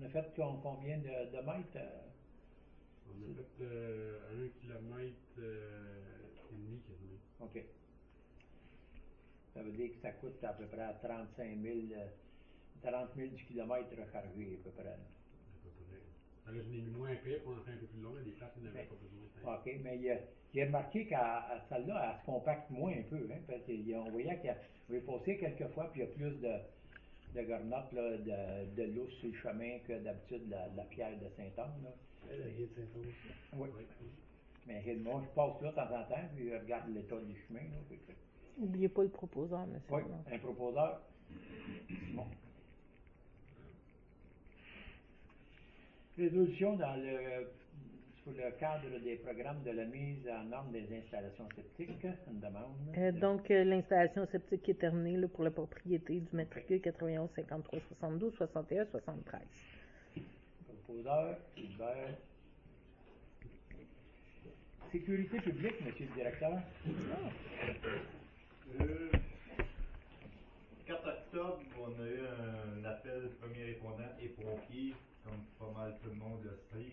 On a fait combien de mètres? On a fait 1 km et demi quasiment. OK. Ça veut dire que ça coûte à peu près à 35 000, 30 000 du kilomètre rechargé à peu près. À peu près. Là, je l'ai mis moins épais pour en faire un peu plus long, mais des places, il n'avait pas besoin. OK, mais j'ai remarqué qu'à celle-là, elle se compacte moins un peu, hein, parce qu'on voyait qu'il y avait passé quelques fois, puis il y a plus de garnottes, là, de l'eau sur le chemin que d'habitude la pierre de Saint-Anne. Elle vient de Saint-Anne aussi. Oui. Mais moi, je passe là de temps en temps, puis je regarde l'état du chemin. N'oubliez pas le proposeur, monsieur. Oui, un proposeur. Bon. Résolution sur le cadre des programmes de la mise en norme des installations septiques, une demande. Donc, l'installation septique est terminée là, pour la propriété du matricule 91 53 72 61 73. Proposeur, Hubert. Sécurité publique, monsieur le directeur. 4 octobre, on a eu un appel de premiers répondants et pompiers, comme pas mal tout le monde le sait.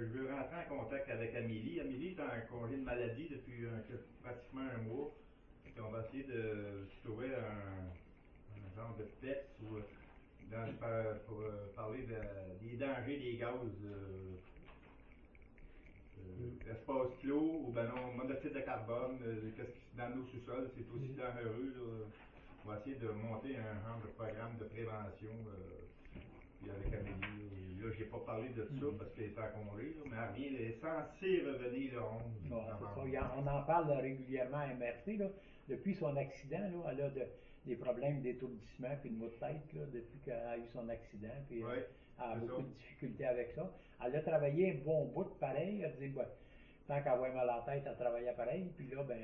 je veux rentrer en contact avec Amélie. Amélie est en congé de maladie depuis pratiquement un mois. Puis on va essayer de trouver un genre de texte ou pour parler des dangers des gaz espace clos ou ben non, monoxyde de carbone, qu'est-ce qui dans nos sous-sols, c'est aussi dangereux. Là. On va essayer de monter un genre de programme de prévention. Puis avec Amélie, là, j'ai pas parlé de ça parce qu'elle est en congé, là, mais elle est censée revenir le 11. Bon, c'est ça. On en parle régulièrement à MRC. Là. Depuis son accident, là, elle a des problèmes d'étourdissement puis de maux de tête là, depuis qu'elle a eu son accident. Puis, ouais, elle a beaucoup de difficultés avec ça. Elle a travaillé un bon bout pareil. Elle dit, tant qu'elle avait mal à la tête, elle travaillait pareil. Puis là, ben,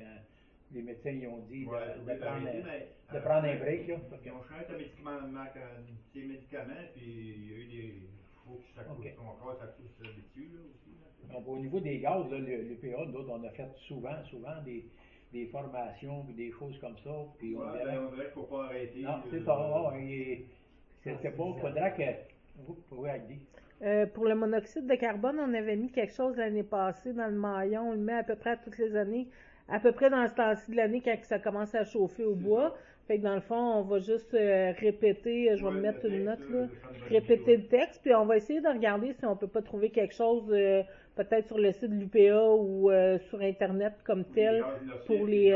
les médecins ils ont dit de prendre un break. Là, ils ont changé ses médicaments, puis il y a eu des. Il faut que son corps s'habitue là aussi. Là. Donc, au niveau des gaz, l'UPA, d'autres, on a fait souvent des formations, puis des choses comme ça. Puis on dirait qu'il ne faut pas arrêter. Non, c'est ça. C'était pas. Il faudra que. Oui, Agdi. Pour le monoxyde de carbone, on avait mis quelque chose l'année passée dans le maillon. On le met à peu près à toutes les années, à peu près dans ce temps-ci de l'année quand ça commence à chauffer au bois. Fait que dans le fond, on va juste répéter, je vais me mettre une note là, répéter le texte, puis on va essayer de regarder si on peut pas trouver quelque chose, peut-être sur le site de l'UPA ou sur Internet comme tel, pour les...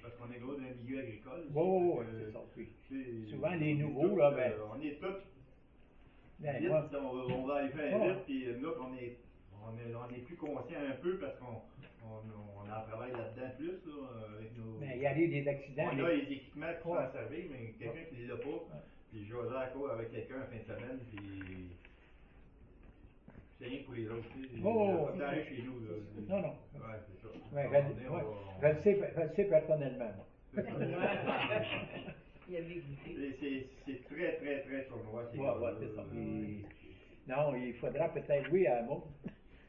parce qu'on est gros dans le milieu agricole. Oui, c'est ça. Puis, souvent, les nouveaux, là, ben... On est tous... Ben, on va aller faire vite, puis là, on est plus conscient un peu parce qu'on en travaille là-dedans plus, là, avec nos... Mais il arrive des accidents. On a les équipements pour s'en servir, mais quelqu'un qui ne l'a pas, puis je vais à court avec quelqu'un en fin de semaine, puis... C'est rien pour les autres, tu sais. Pas d'arrêt chez nous, là. Non. Ouais, c'est ça. Je le sais personnellement. C'est très, très, très sournois. Oui, c'est ça. Non, il faudra peut-être, oui, à Maud.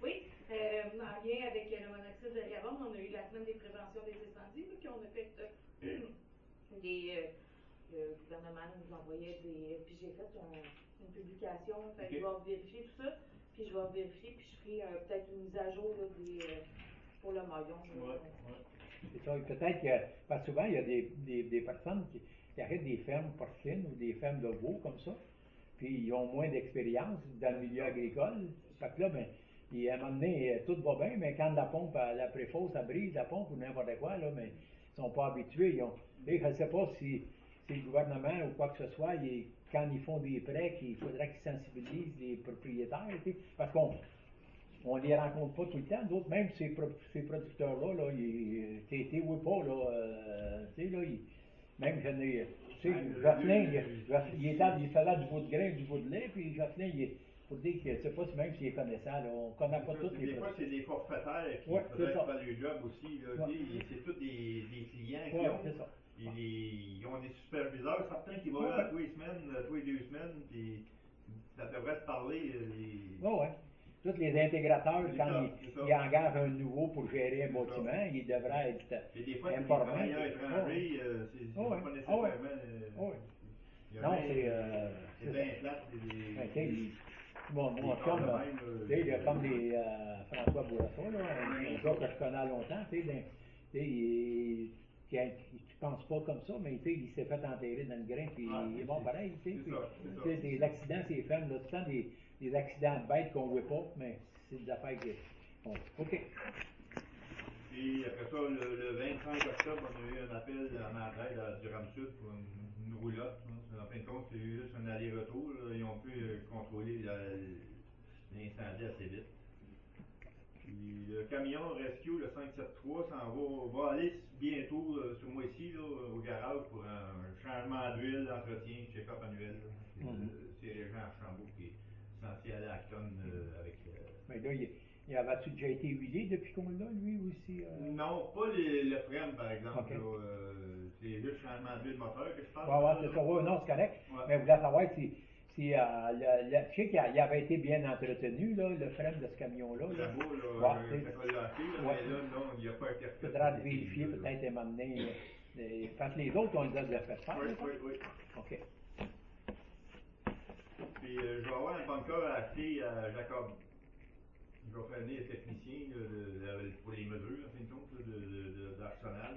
Oui, en lien avec le monoxyde de carbone, on a eu la semaine des préventions des incendies, puis on a fait le gouvernement nous envoyait puis j'ai fait une publication, fait que je vais vérifier tout ça, puis je vais vérifier, puis je ferai peut-être une mise à jour là, pour le maillon. C'est ça, peut-être que, parce que souvent, il y a des personnes qui arrêtent des fermes porcines ou des fermes de veaux comme ça, puis ils ont moins d'expérience dans le milieu agricole. Fait que là, ben, à un moment donné, tout va bien, mais quand la pompe, la préfausse, ça brise la pompe ou n'importe quoi, là, mais ils sont pas habitués. Je ne sais pas si le gouvernement ou quoi que ce soit, quand ils font des prêts, il faudrait qu'ils sensibilisent les propriétaires, parce qu'on les rencontre pas tout le temps. D'autres, même ces producteurs-là, là, t'es ou pas, là, tu sais, là, même j'en ai, tu sais, Jocelyn, il fait là du bout de grain, du bout de lait, puis Jocelyn, pour dire que, je sais pas si même s'il est connaissant, là, on connaît pas tous les des fois, c'est des forfaitaires qui voudraient faire le job aussi, là, c'est tous des clients qui ont. Ils ont des superviseurs, certains qui vont là tous les semaines, tous les 2 semaines, puis ça devrait se parler. Oui. Tous les intégrateurs, quand ils engagent un nouveau pour gérer un bâtiment, ils devraient être et des fois, informés. Les étrangers, c'est pas nécessairement... Non, c'est bien plate. Mon chum, comme les François Bourassa, là, un gars que je connais longtemps, il pense pas comme ça, mais il s'est fait enterrer dans le grain, puis il est bon pareil. L'accident, c'est ferme, là, tout le temps des accidents de bêtes qu'on ne voit pas, mais c'est des affaires qui... Bon, OK. Puis après ça, le 25 octobre, on a eu un appel en entraide du Ram-Sud pour une roulotte. En fin de compte, c'est juste un aller-retour. Ils ont pu contrôler l'incendie assez vite. Puis le camion Rescue, le 573, va aller bientôt ce mois-ci au garage pour un changement d'huile, d'entretien, check-up annuel. C'est Régent Archambault qui est censé aller à Acton avec... Mais là, il avait-tu déjà été huilé depuis qu'on l'a, lui aussi? Non, pas le frame, par exemple. Okay. C'est juste changement d'huile moteur que je parle. Oui, c'est ça. Ouais, non, c'est correct. Ouais. Mais je voulais savoir si je sais qu'il avait été bien entretenu, là, le frame de ce camion-là. Le beau, là, ça colle lâché, mais là, non, il n'y a pas été refait. Il faudra vérifier, peut-être, et m'amener. Parce que les autres, on les a déjà fait faire. Oui. OK. Puis je vais avoir un bunker à acheter à Jacob. Je vais faire venir un technicien pour les mesures, en fin de compte, d'Arsenal.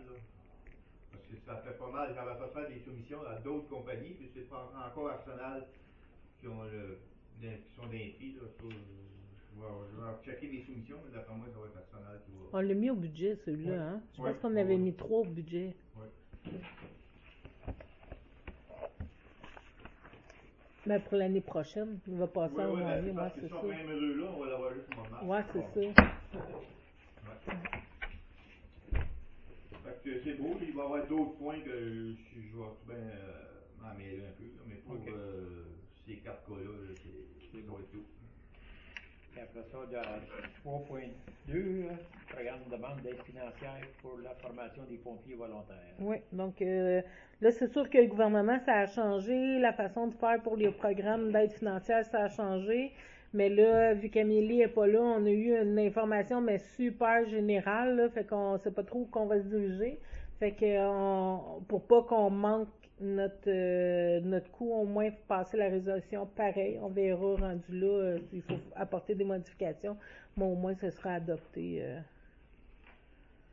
Parce que ça fait pas mal, ça va pas faire des soumissions à d'autres compagnies, puis c'est pas encore Arsenal qui sont d'inscrits. Je vais checker les soumissions, mais d'après moi, ça va être Arsenal qui va. On l'a mis au budget, celui-là, Ouais. hein? Je Ouais. pense qu'on avait mis 3 au budget. Ouais. Mais pour l'année prochaine, il va passer en janvier, moi, c'est ça. Parce que ces mesures-là, on va l'avoir juste au mois de mars. Ouais, c'est ça. Ouais. Fait que c'est beau, il va y avoir d'autres points que je vais tout bien m'en mêler un peu, là, mais pour ces 4 cas-là, c'est ça va être tout. Et après ça, de 3.2, programme de demande d'aide financière pour la formation des pompiers volontaires. Oui, donc là, c'est sûr que le gouvernement, ça a changé, la façon de faire pour les programmes d'aide financière, ça a changé. Mais là, vu qu'Amélie n'est pas là, on a eu une information, mais super générale, là, fait qu'on sait pas trop où qu'on va se diriger. Fait que pour pas qu'on manque notre coup, au moins passer la résolution pareil. On verra rendu là s'il faut apporter des modifications, mais au moins ce sera adopté.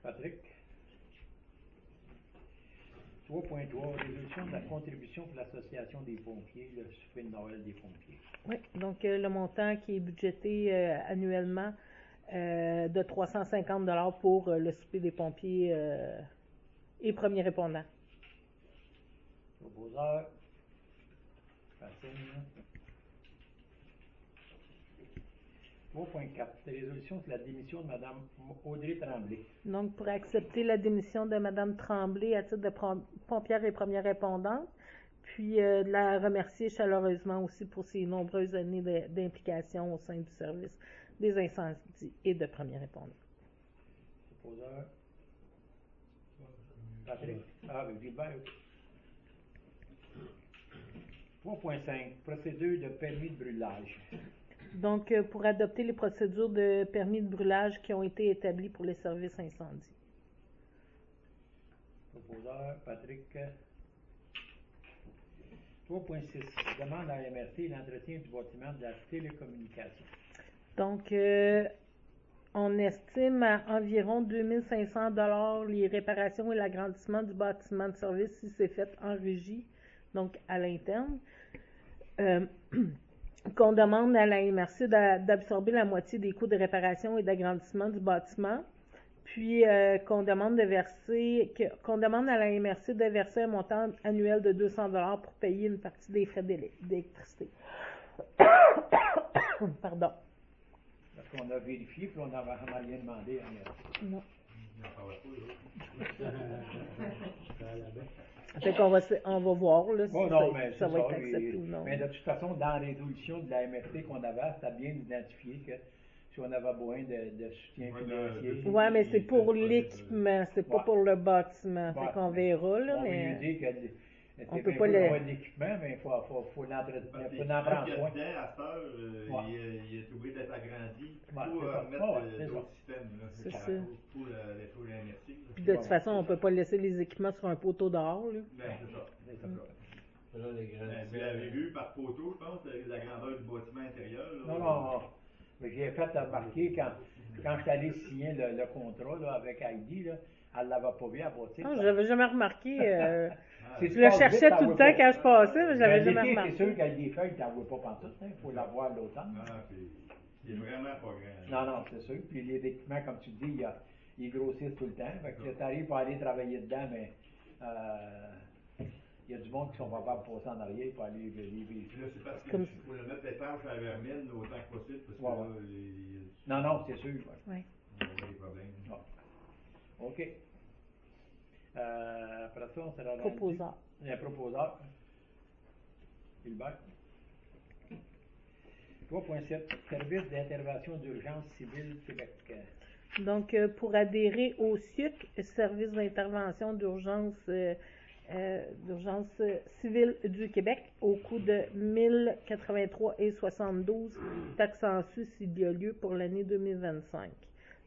Patrick? 3.3, résolution de la contribution pour l'association des pompiers, le souper de Noël des pompiers. Oui, donc le montant qui est budgété annuellement de 350$ pour le souper des pompiers et premiers répondants. Proposeur. Facile. 3.4, résolution sur la démission de Mme Audrey Tremblay. Donc, pour accepter la démission de Mme Tremblay à titre de pompière et première répondante, puis de la remercier chaleureusement aussi pour ses nombreuses années d'implication au sein du service des incendies et de premiers répondants. Proposeur. Patrick. Avec Gilbert. 3.5, procédure de permis de brûlage. Donc, pour adopter les procédures de permis de brûlage qui ont été établies pour les services incendies. Proposeur, Patrick. 3.6, demande à la MRC l'entretien du bâtiment de la télécommunication. Donc, on estime à environ 2500$ les réparations et l'agrandissement du bâtiment de service si c'est fait en régie, donc à l'interne. Qu'on demande à la MRC d'absorber la moitié des coûts de réparation et d'agrandissement du bâtiment, puis qu'on demande à la MRC de verser un montant annuel de 200$ pour payer une partie des frais d'électricité. Pardon. Parce qu'on a vérifié, puis on n'avait rien demandé à MRC. Non. Il n'en parle pas, Fait qu'on on va voir là, si ça va être ça, accepté ou non. Mais de toute façon, dans la résolution de la MRC qu'on avait, c'était bien identifié que si on avait besoin de soutien financier. Oui, mais c'est pour l'équipement, c'est pas pour le bâtiment. Fait qu'on verra, là, mais. On dit que on peut pas le. l'équipement, mais il faut l'entretenir, il faut en prendre prendre soin. à cette heure, il est obligé d'être agrandi pour c'est mettre d'autres systèmes. C'est ça. Pour la MRC. Puis de toute façon, on peut pas laisser les équipements sur un poteau dehors, là. Ben, c'est ça. C'est ça. Là, les grands. Vous l'avez vu par photo, je pense, la grandeur du bâtiment intérieur. Là, Non. Mais j'ai fait remarquer quand je suis allé signer le contrat là, avec Heidi, là, elle l'avait pas vu à bâtir. Non, j'avais jamais remarqué. Je Je le cherchais tout le temps quand je passais, mais j'avais jamais remarqué. C'est sûr qu'avec des feuilles, tu n'en vois pas pantoute, il faut l'avoir l'automne. c'est vraiment pas grand. Non, c'est sûr. Puis les équipements, comme tu dis, ils grossissent tout le temps. Fait que tu arrives pour aller travailler dedans, mais il y a du monde qui sont capables de passer en arrière pour aller vérifier. Là, c'est parce qu'il faut le mettre étanche à la vermine autant que possible, parce que là, Non, c'est sûr. Oui. On va avoir des problèmes. OK. Après ça, on sera rendu. Proposeur. Un proposeur. Gilbert. 3.7. Service d'intervention d'urgence civile Québec. Donc, pour adhérer au SIUC, Service d'intervention d'urgence civile du Québec, au coût de 1083,72 taxes en sus s'il y a lieu pour l'année 2025.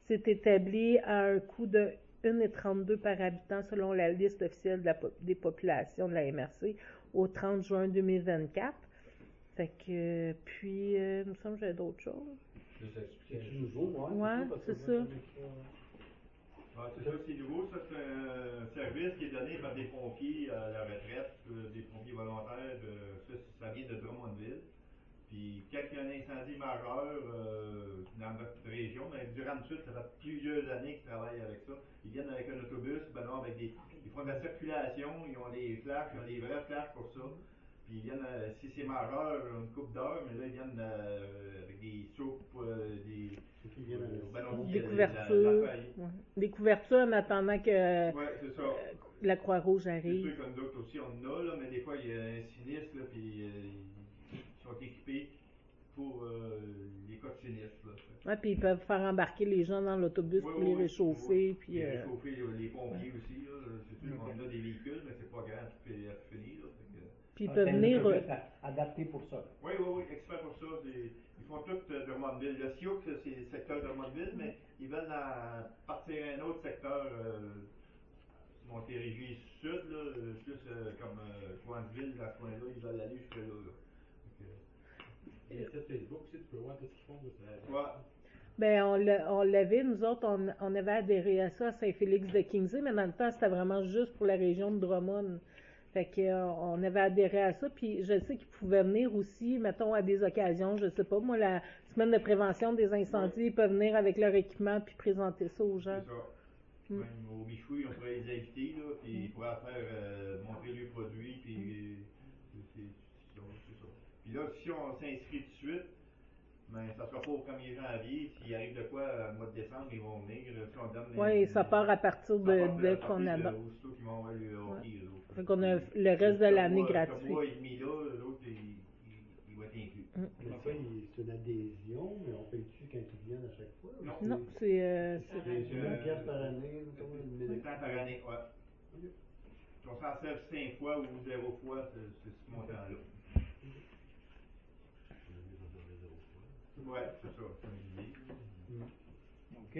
C'est établi à un coût de 1,32 par habitant selon la liste officielle des populations de la MRC au 30 juin 2024. Fait que, puis, il me semble que j'avais d'autres choses. Juste expliquer. C'est nouveau, Ouais, parce c'est que moi, ça. Ah, c'est ça, c'est nouveau. Ça, c'est un service qui est donné par des pompiers à la retraite, des pompiers volontaires. Ça vient de Drummondville. Puis, quand il y a un incendie majeur dans notre région, mais durant le sud, ça fait plusieurs années qu'ils travaillent avec ça. Ils viennent avec un autobus, ben non, avec ils font de la circulation, ils ont des flashs, ils ont des vrais flashs pour ça. Puis ils viennent, si c'est majeur, une couple d'heures, mais là, ils viennent avec des soupes, Des couvertures. Des couvertures en attendant que ouais, c'est ça. la Croix-Rouge C'est arrive. sûr comme d'autres aussi, on en a, là, mais des fois, il y a un sinistre, là, puis ils sont équipés pour les cas de sinistre. Là. Ouais, puis ils peuvent faire embarquer les gens dans l'autobus pour les réchauffer. Puis, les réchauffer, les pompiers aussi. Là. C'est sûr qu'on a des véhicules, mais c'est pas grand à fini. Là, puis ils peuvent venir. Adapté pour ça. Oui, expert pour ça. Ils font tout de Drummondville. Le SIOC, c'est le secteur de Drummondville, mais ils veulent partir à un autre secteur, Montérégie Sud, là, plus comme Coinsville, dans ce coin-là, ils veulent aller jusque là. Il y a sur Facebook aussi, tu peux voir tout ce qu'ils font. Ouais. Ben, on l'avait, nous autres, on avait adhéré à ça à Saint-Félix de Kingsey, mais dans le temps, c'était vraiment juste pour la région de Drummond. Fait que, on avait adhéré à ça, puis je sais qu'ils pouvaient venir aussi, mettons, à des occasions, je sais pas, moi, la semaine de prévention des incendies, ils peuvent venir avec leur équipement puis présenter ça aux gens. C'est ça. Même au Michoui, on pourrait les inviter, là, puis ils pourraient faire montrer leurs produits, puis c'est ça. Puis là, si on s'inscrit tout de suite, ben, ça sera pas au 1er janvier. S'il arrive de quoi au mois de décembre, ils vont venir. Si on donne oui, ça part à partir de qu'on aborde. Aussitôt qu'ils vont avoir le hockey. Fait qu'on a le reste de l'année gratuit. Ce mois et demi là, l'autre, il va être inclus. Mais ça, c'est une adhésion, mais on paye-tu quand ils viennent à chaque fois? Non, c'est... C'est 1 pièce par année, c'est par année, ouais. Si on s'en sert 5 fois ou 0 fois, c'est ce montant-là. Ouais, c'est ça, c'est une idée. OK.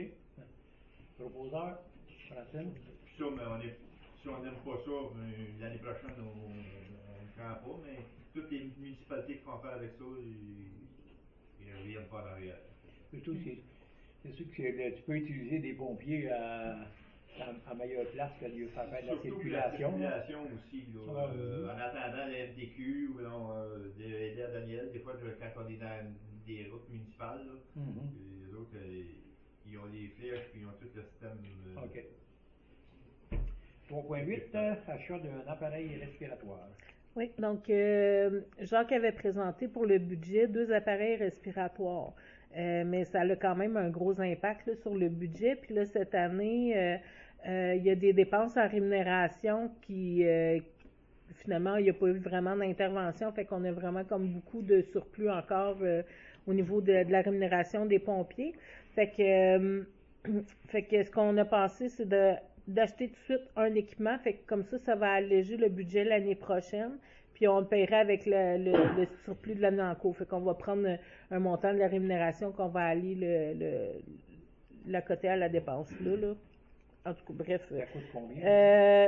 Proposeur, Francine? Puis ça, mais si on n'aime pas ça, l'année prochaine, on ne prend pas, mais toutes les municipalités qui font affaire avec ça, ils ne reviennent pas en arrière. Surtout, c'est sûr que tu peux utiliser des pompiers à meilleure place que lieu faire de la circulation. La circulation aussi, là, en attendant la MTQ ou aider à Daniel, des fois quand on est dans des routes municipales, là, les autres, ils ont les flèches puis ils ont tout le système. OK. 3.8, achat d'un appareil respiratoire. Oui, donc Jacques avait présenté pour le budget 2 appareils respiratoires. Mais ça a quand même un gros impact là, sur le budget. Puis là, cette année, il y a des dépenses en rémunération qui, finalement, il n'y a pas eu vraiment d'intervention. Fait qu'on a vraiment comme beaucoup de surplus encore au niveau de la rémunération des pompiers. Fait que ce qu'on a pensé, c'est d'acheter tout de suite un équipement. Fait que comme ça va alléger le budget l'année prochaine. Puis on le paierait avec le surplus de l'année en cours. Fait qu'on va prendre un montant de la rémunération qu'on va aller la coter à la dépense là. En tout cas, bref. Ça coûte combien?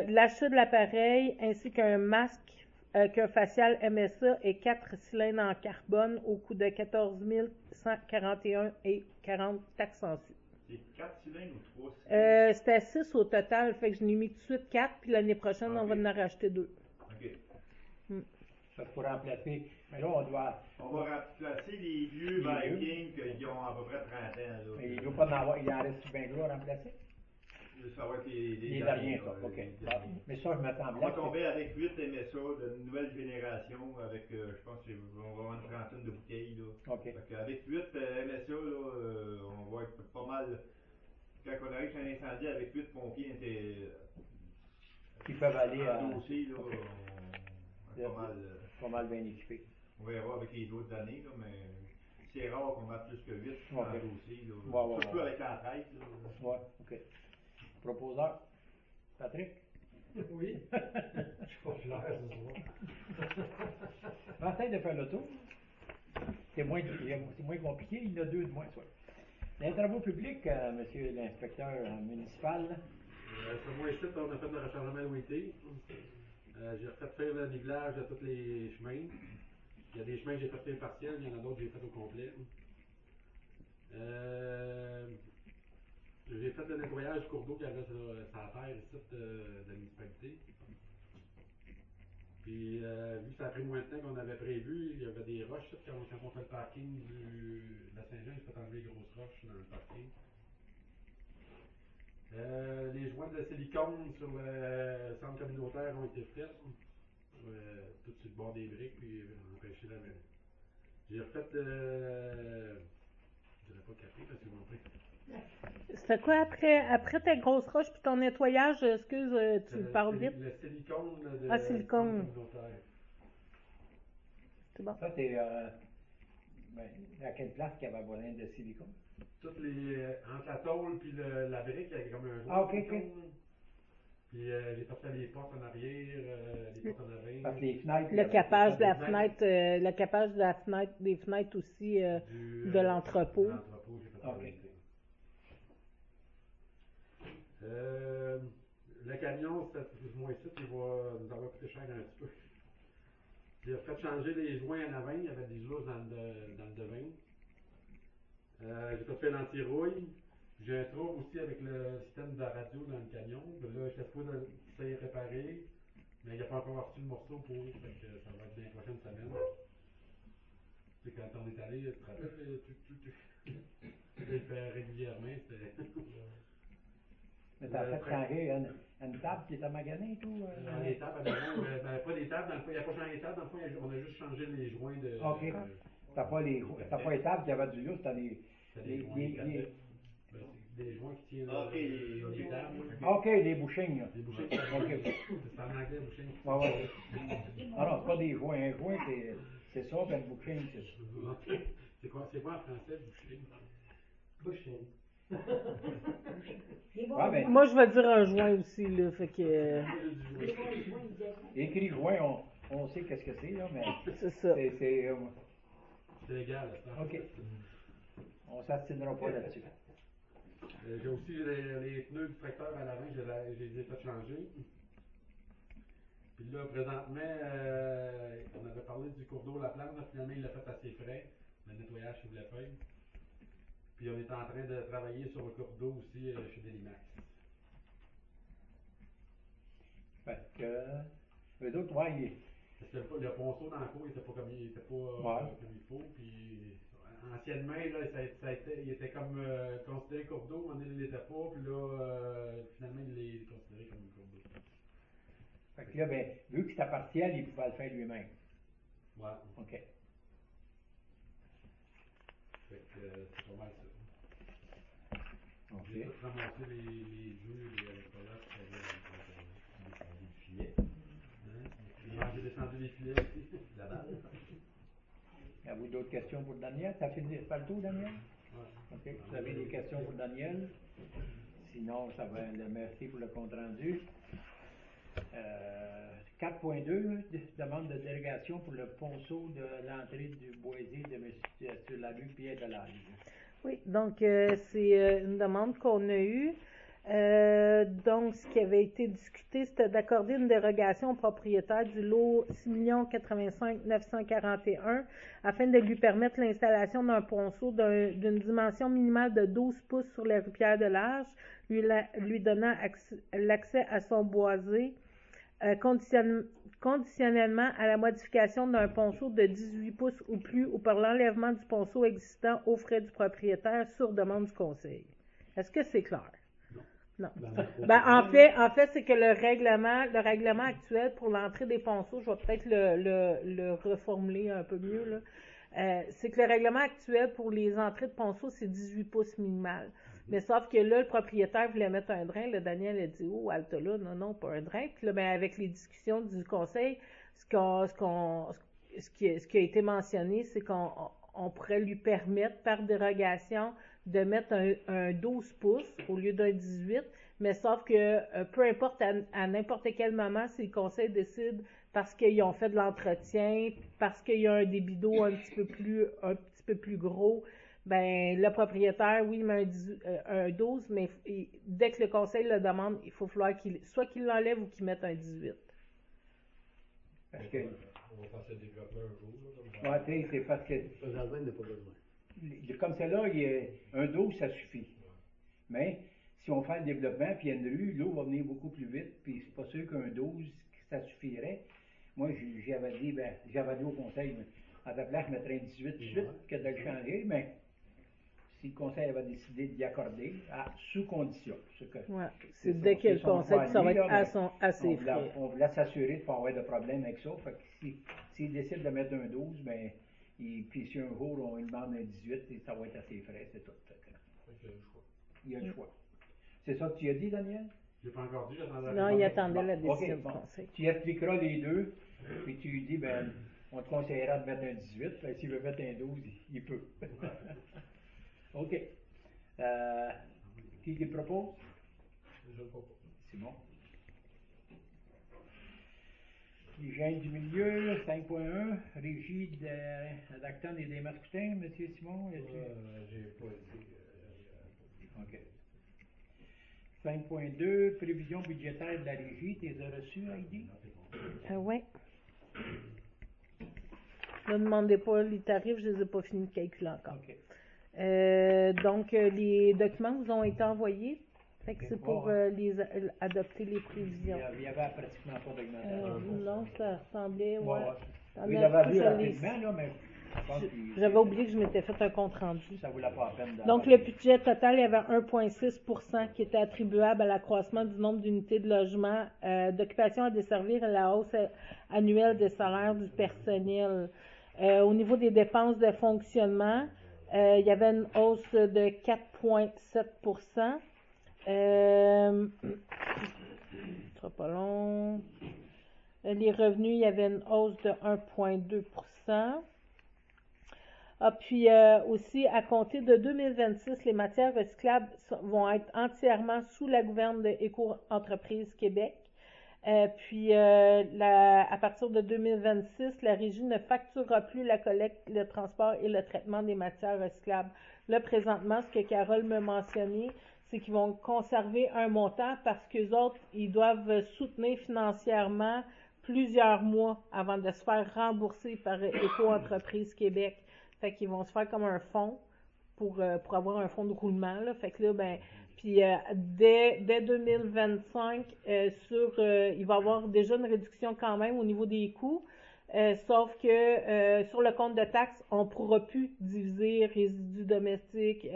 L'achat de l'appareil ainsi qu'un masque, qu'un facial MSA et 4 cylindres en carbone au coût de 14 141 et 40 taxes en su. C'est 4 cylindres ou 3 cylindres? C'était 6 au total, fait que je n'ai mis tout de suite 4, puis l'année prochaine, on va en racheter 2. OK. Ça pour remplacer. Mais là, on va remplacer les vieux Vikings qui ont à peu près 30 ans. Là. Mais il ne doit pas en avoir, il en reste bien gros à remplacer? Ça va être les derniers, ça. OK. Mais ça, je m'attendais. On va tomber avec 8 MSA de nouvelle génération, avec, je pense qu'on va avoir une trentaine de bouteilles. Là. OK. Avec 8 MSA, là, on va être pas mal. Quand on arrive sur un incendie avec 8 pompiers qui peuvent aller à dossier, là, on est pas mal bien équipés. On verra avec les autres années, là, mais c'est rare qu'on mette plus que 8 dans le dossier. Surtout avec l'entraide. Oui, OK. Proposeur? Patrick? Oui. Je suis pas clair ce soir. Essaye de faire le tour. C'est moins compliqué, il y en a 2 de moins, soit. Les travaux publics, monsieur l'inspecteur municipal. Pour moi, ici, on a fait le rechargement louité. J'ai refait faire le nivelage de tous les chemins. Il y a des chemins que j'ai fait partiel, il y en a d'autres que j'ai fait au complet. J'ai fait le nettoyage du cours d'eau qu'il y avait sur la terre ici de la municipalité. Puis, vu que ça a pris moins de temps qu'on avait prévu, il y avait des roches quand on fait le parking de la Saint-Jean, j'ai fait enlever les grosses roches dans le parking. Les joints de silicone sur le centre communautaire ont été faits. Tout sur le bord des briques, puis empêcher la mêlée. J'ai refait je dirais pas capé parce qu'ils m'ont pris. C'était quoi après tes grosses roches puis ton nettoyage, excuse, tu me parles vite? Le silicone de silicone. communautaire. C'est bon. Ça, c'est à quelle place qu'il y avait besoin de silicone? Toutes les. Entre la tôle puis la brique, il y avait comme un Ah, ok, silicone. Puis j'ai fait les portes en arrière, les portes en avant. Parce que les fenêtres. Le capage de la fenêtre, le capage de la fenêtre, des fenêtres aussi de l'entrepôt. L'entrepôt, j'ai fait Ok. Le camion, moi ici, il va nous avoir coûté cher un petit peu. J'ai fait changer les joints en avant, il y avait des lousses dans le devin. J'ai fait l'anti-rouille. J'ai un trouble aussi avec le système de radio dans le camion. Là, j'étais supposé essayer de réparer, mais il n'a pas encore reçu le morceau pour, fait que ça va être dans les prochaines semaines. Tu sais, quand on est allé, tu te rappelles, tu le fais régulièrement, c'était... Mais t'as fait changer une table qui était maganée et tout? Les tables, pas des tables, dans le fond, il n'y a pas changé les tables, dans le fond, on a juste changé les joints de... OK. T'as pas les tables qui avaient du lousse, t'as les joints qui tiennent les tables. OK, les bouchings, là. Les bouchings, OK. c'est en anglais, bouching. Ah ouais. Ah non, c'est pas des joints. Un joint, c'est ça, puis un bouching, c'est... C'est quoi en français, bouching? Bouching. Ouais, ben, Moi, je vais dire un joint aussi, là, fait que... écrit joint, on sait qu'est-ce que c'est, là, mais C'est ça. C'est légal, ça. OK. On s'astinera pas là-dessus. J'ai aussi les pneus du tracteur à l'avant, je les ai fait changer. Puis là, présentement, on avait parlé du cours d'eau La Plante, là, finalement, il l'a fait assez frais, le nettoyage sur la feuille. Puis on est en train de travailler sur le cours d'eau aussi chez Delimax. Parce que eux autres, ouais, Parce que le ponceau dans le cours, il était pas comme il faut. Puis anciennement, là, il était comme considéré cours d'eau, mais il ne l'était pas. Puis là, finalement, il est considéré comme une cours d'eau. fait que là, ben, vu que c'était partiel, il pouvait le faire lui-même. Ouais. OK. Fait que c'est pas mal ça. OK. J'ai tout ramassé les œufs, les alcools, des filets. J'ai descendu les filets aussi, la balle. Avez-vous d'autres questions pour Daniel? Ça fait le tour, Daniel? Ouais. OK. Vous avez des questions pour Daniel? Sinon, ça va le merci pour le compte rendu. 4.2, demande de délégation pour le ponceau de l'entrée du boisier sur la rue Pierre de l'Âge. Oui, donc c'est une demande qu'on a eue. Donc, ce qui avait été discuté, c'était d'accorder une dérogation au propriétaire du lot 6 85 941 afin de lui permettre l'installation d'un ponceau d'une dimension minimale de 12 pouces sur la rue Pierre de l'Arche, lui donnant l'accès à son boisé conditionnellement à la modification d'un ponceau de 18 pouces ou plus ou par l'enlèvement du ponceau existant aux frais du propriétaire sur demande du conseil. Est-ce que c'est clair? Non. Ben, en fait, c'est que le règlement actuel pour l'entrée des ponceaux, je vais peut-être le reformuler un peu mieux, là. C'est que le règlement actuel pour les entrées de ponceaux, c'est 18 pouces minimal. Mais sauf que là, le propriétaire voulait mettre un drain. Là, Daniel a dit, oh, Alta là, non, pas un drain. Puis là, ben, avec les discussions du conseil, ce qui a été mentionné, c'est qu'on pourrait lui permettre, par dérogation, de mettre un 12 pouces au lieu d'un 18. Mais sauf que, peu importe à n'importe quel moment, si le conseil décide, parce qu'ils ont fait de l'entretien, parce qu'il y a un débit d'eau un petit peu plus gros, ben le propriétaire, oui, il met un 12, mais dès que le conseil le demande, il faut falloir qu'il l'enlève ou qu'il mette un 18. Parce que On va faire ce développement un jour, là. Ouais, tu sais, c'est parce que, Présentement, il n'a pas besoin. comme celle-là, un 12, ça suffit. Mais, si on fait le développement, puis il y a une rue, l'eau va venir beaucoup plus vite, puis c'est pas sûr qu'un 12, ça suffirait. Moi, j'avais dit au conseil, à ta place, je mettrais un 18 tout de suite, que de le changer, mais si le conseil avait décidé d'y accorder, sous condition. Ouais, c'est dès que le conseil, ça va être à ses frais. On voulait s'assurer de ne pas avoir de problème avec ça. Fait que s'il décide de mettre un 12, ben, puis si un jour on lui demande un 18, ça va être à ses frais, c'est tout. Il y a le choix. C'est ça que tu as dit, Daniel? Je l'ai pas encore dit, j'attendais. Non, il attendait la décision du bon. conseil. Tu expliqueras les deux, puis tu lui dis, ben, on te conseillera de mettre un 18, ben, s'il veut mettre un 12, il peut. OK. Qui le propose? Je le propose. Simon. Hygiène du milieu, 5.1, régie rédactant des mascoutins, M. Simon. J'ai pas été. OK. 5.2, prévision budgétaire de la régie, tu les as reçus, Heidi? Oui. Ne demandez pas les tarifs, je ne les ai pas finis de calculer encore. OK. Donc, les documents vous ont été envoyés. Fait que Ok. c'est pour adopter les prévisions. Il n'y avait pratiquement pas d'augmentation. Non, ça ressemblait, ouais. T'en Oui, as il avait vu, vu je rapidement, là, mais je pense que J'avais oublié que je m'étais fait un compte rendu. ça ne vaut pas la peine de... Donc, le budget total, il y avait 1,6% qui était attribuable à l'accroissement du nombre d'unités de logement, d'occupation à desservir et la hausse annuelle des salaires du personnel. Au niveau des dépenses de fonctionnement, il y avait une hausse de 4,7%. Ce sera pas long. Les revenus, il y avait une hausse de 1,2%. Puis aussi, à compter de 2026, les matières recyclables vont être entièrement sous la gouverne de Éco-Entreprise Québec. Puis, à partir de 2026, la Régie ne facturera plus la collecte, le transport et le traitement des matières recyclables. Là, présentement, ce que Carole m'a mentionné, c'est qu'ils vont conserver un montant parce qu'eux autres, ils doivent soutenir financièrement plusieurs mois avant de se faire rembourser par Éco-Entreprise Québec. Fait qu'ils vont se faire comme un fonds pour avoir un fonds de roulement, là. Fait que là, ben, puis dès 2025, il va y avoir déjà une réduction quand même au niveau des coûts, sauf que sur le compte de taxes, on ne pourra plus diviser résidus domestiques,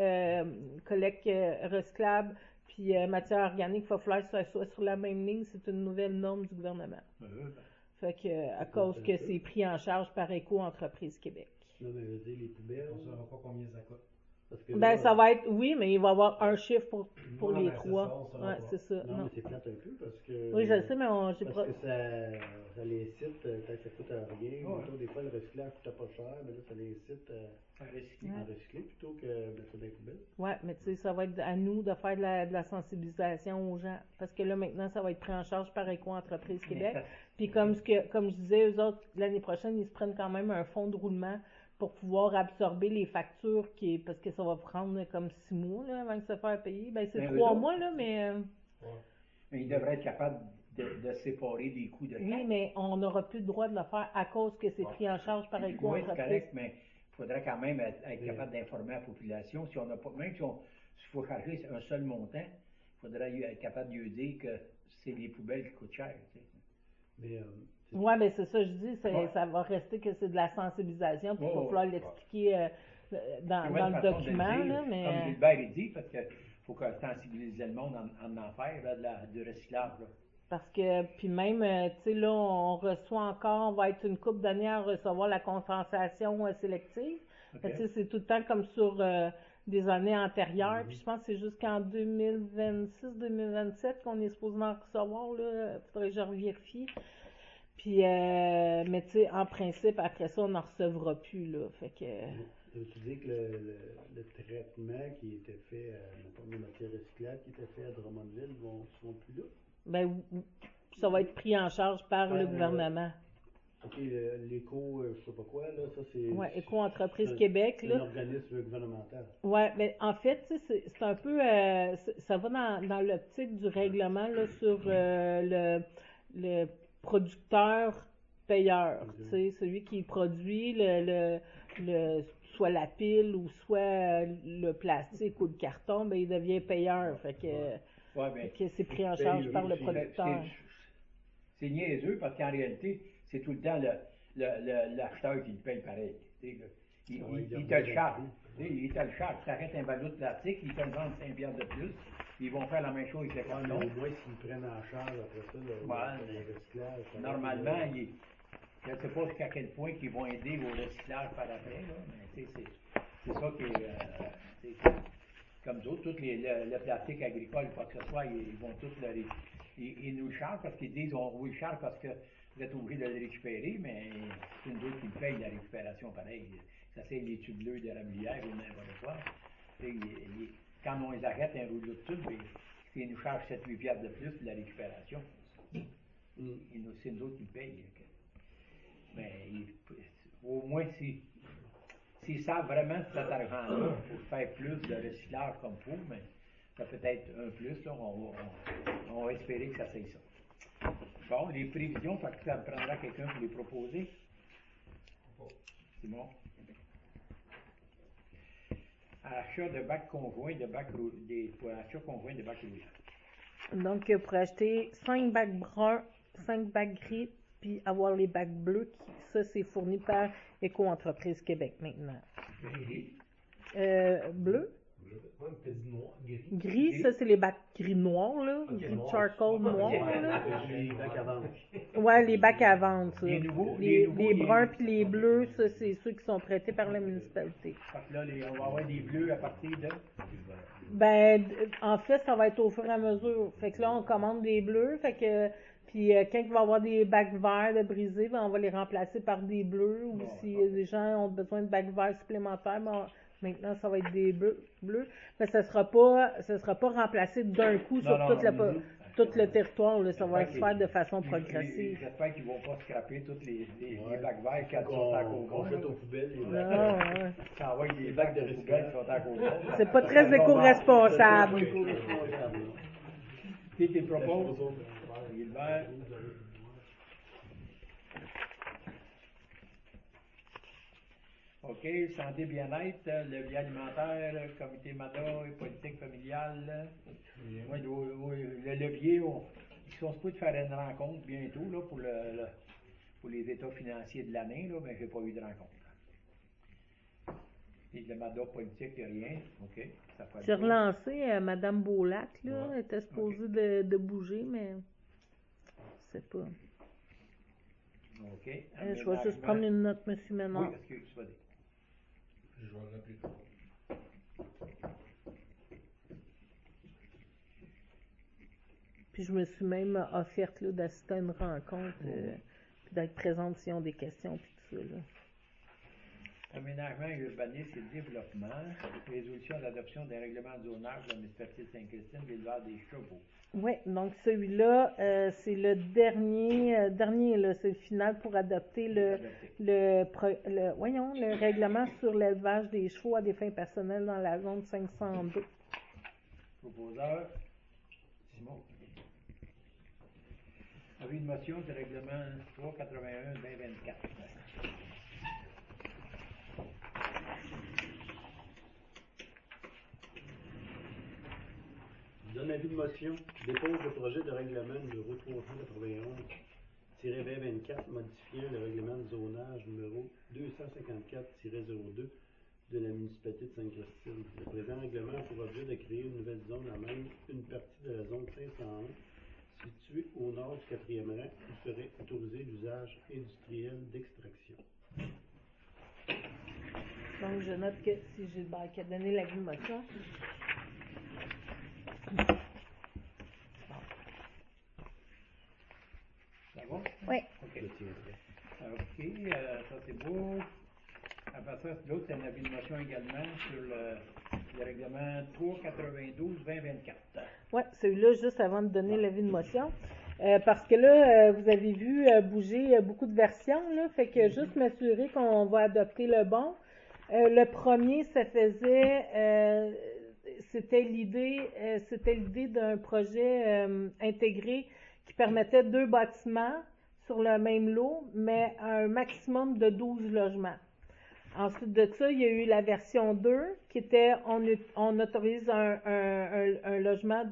collecte recyclable, puis matière organique. Il va falloir que ça soit sur la même ligne. C'est une nouvelle norme du gouvernement. Fait que, à cause que c'est pris en charge par Éco-Entreprise Québec. Non, mais je veux dire, les poubelles. On ne saura pas combien ça coûte. Parce que Ben, là, ça va être, oui, mais il va y avoir un chiffre pour Non, les ben, c'est trois. ça, on saura Ouais, pas. c'est ça. Non, Non. mais c'est plate un peu parce que. Oui, je le sais, mais j'ai pas. Parce que ça les cite, tant que ça coûte rien. Plutôt, des fois, le recyclage coûte pas cher, mais là, ça les cite à recycler plutôt que mettre ça dans les poubelles. Ouais, mais tu sais, ça va être à nous de faire de la sensibilisation aux gens. Parce que là, maintenant, ça va être pris en charge par Éco-Entreprise Québec. Puis comme je disais, eux autres, l'année prochaine, ils se prennent quand même un fonds de roulement pour pouvoir absorber les factures parce que ça va prendre comme 6 mois là, avant de se faire payer. Ben, c'est 3 mois, là, mais... Mais ils devraient être capables de séparer des coûts de Oui, taxes. mais on n'aura plus le droit de le faire à cause que c'est pris en charge par Oui, c'est Éco-Entreprise. correct, mais il faudrait quand même être capable d'informer la population. Si on n'a pas, même si s'il faut charger un seul montant, il faudrait être capable de lui dire que c'est les poubelles qui coûtent cher. Tu sais. Mais, Oui, mais c'est ça, je dis, ça va rester que c'est de la sensibilisation, puis il va falloir l'expliquer dans le document, là, mais... Comme Gilbert il dit, parce qu'il faut sensibiliser le monde en enfer, là, du recyclage. Là. Parce que, puis même, tu sais, là, on va être une couple d'années à recevoir la compensation sélective. Okay. Tu sais, c'est tout le temps comme sur des années antérieures, puis je pense que c'est jusqu'en 2026-2027 qu'on est supposé en recevoir, là, faudrait que je revérifie. Puis, mais tu sais, en principe, après ça, on n'en recevra plus, là, fait que... Tu dis que le traitement qui était fait, mettons, les matières recyclables qui était fait à Drummondville ne sont plus là? Ben, ça va être pris en charge par le gouvernement. OK, l'éco, je sais pas quoi, là, ça c'est... Oui, Éco-Entreprise Québec, là. C'est un organisme gouvernemental. Oui, mais en fait, tu sais, c'est un peu... ça va dans l'optique du règlement, là, sur le producteur payeur, tu sais, celui qui produit soit la pile ou soit le plastique ou le carton, ben il devient payeur. Fait que c'est pris en charge par le producteur. C'est niaiseux parce qu'en réalité, c'est tout le temps l'acheteur qui le paye pareil. Il te le charge. Il te le charge. Tu arrêtes un ballon de plastique, ils te le vendent 5 piastres de plus. Ils vont faire la même chose avec le carton. Au moins, s'ils prennent en charge après ça, le recyclage. Normalement, je ne sais pas jusqu'à quel point ils vont aider au recyclage par après, là, mais c'est ça qui est. Comme d'autres, tout le plastique agricole, quoi que ce soit, ils vont tout ils nous le chargent parce qu'ils disent on vous le charge parce que vous êtes obligé de le récupérer, mais c'est nous autres qui le payent la récupération pareil. Ça c'est les tubeleux d'érablière ou n'importe quoi. Quand on les arrête un rouleau de tube, ils nous chargent 7-8 piastres de plus pour la récupération. C'est nous autres qui le payent. Mais au moins, s'ils savent vraiment cet argent-là pour faire plus de recyclage comme il faut, mais ça peut être un plus, là, on va espérer que ça soit ça. Bon, les prévisions, ça prendra quelqu'un pour les proposer. C'est bon. Achat de bacs conjoints, pour achat conjoint de bacs roulants. Donc, pour acheter 5 bacs bruns, 5 bacs gris, puis avoir les bacs bleus, ça c'est fourni par Éco-entreprise Québec maintenant. Bleu? Gris, ça c'est les bacs gris noirs, là. Gris charcoal noir, là. Les bacs à vendre. Ouais, les bacs à vendre, ça. Les bruns puis les bleus, ça c'est ceux qui sont prêtés par la municipalité. Fait que là, on va avoir des bleus à partir de. Ben, en fait, ça va être au fur et à mesure. Fait que là, on commande des bleus, fait que. Puis quand il va y avoir des bacs verts de brisés, ben, on va les remplacer par des bleus. Ou si les gens ont besoin de bacs verts supplémentaires, ben, maintenant ça va être des bleus. Mais ça sera pas remplacé d'un coup sur tout le territoire. Là, ça va se faire de façon progressive. J'espère qu'ils vont pas scraper tous les bacs verts quand ils sont à côté. On jette aux poubelles. Ça envoie des bacs de poubelles qui sont à côté. C'est pas très éco-responsable. Qui te propose? Gilbert. OK, santé, bien-être, le vie alimentaire, comité MADA et politique familiale. Oui, le levier, ils sont supposés faire une rencontre bientôt là, pour les états financiers de l'année, mais je n'ai pas eu de rencontre. Et le MADA politique, il n'y a rien. OK. J'ai relancé Mme Beaulac, là. Elle était supposée de bouger, mais je sais pas. OK. Je vais juste prendre une note, M. Ménard. Oui, excuse, vas-y. Je vais le rappeler tout. Puis je me suis même offerte là, d'assister à une rencontre, puis d'être présente s'ils ont des questions, puis tout ça. Là. Aménagement, urbanisme et développement. Résolution d'adoption des règlements de zonage de la municipalité de Sainte-Christine, Boulevard des Chevaux. Oui, donc celui-là, c'est le dernier là, c'est le final pour adopter le règlement sur l'élevage des chevaux à des fins personnelles dans la zone 502. Proposeur, Simon. Avis de motion du règlement 381-2024. Je donne avis de motion. Dépose le projet de règlement numéro 391-2024 modifiant le règlement de zonage numéro 254-02 de la municipalité de Sainte-Christine. Le présent règlement a pour objet de créer une nouvelle zone à même une partie de la zone 501 située au nord du 4e rang où serait autorisé l'usage industriel d'extraction. Donc je note que si Gilbert qui a donné l'avis de motion. Ça va? Oui. OK. OK, ça c'est beau. Après ça, l'autre, c'est un avis de motion également sur le règlement 392-2024. Oui, celui-là, juste avant de donner l'avis de motion. Parce que là, vous avez vu bouger beaucoup de versions, là, fait que juste m'assurer qu'on va adopter le bon. Le premier, ça faisait, c'était l'idée d'un projet intégré qui permettait 2 bâtiments sur le même lot, mais un maximum de 12 logements. Ensuite de ça, il y a eu la version 2 qui était on autorise un logement,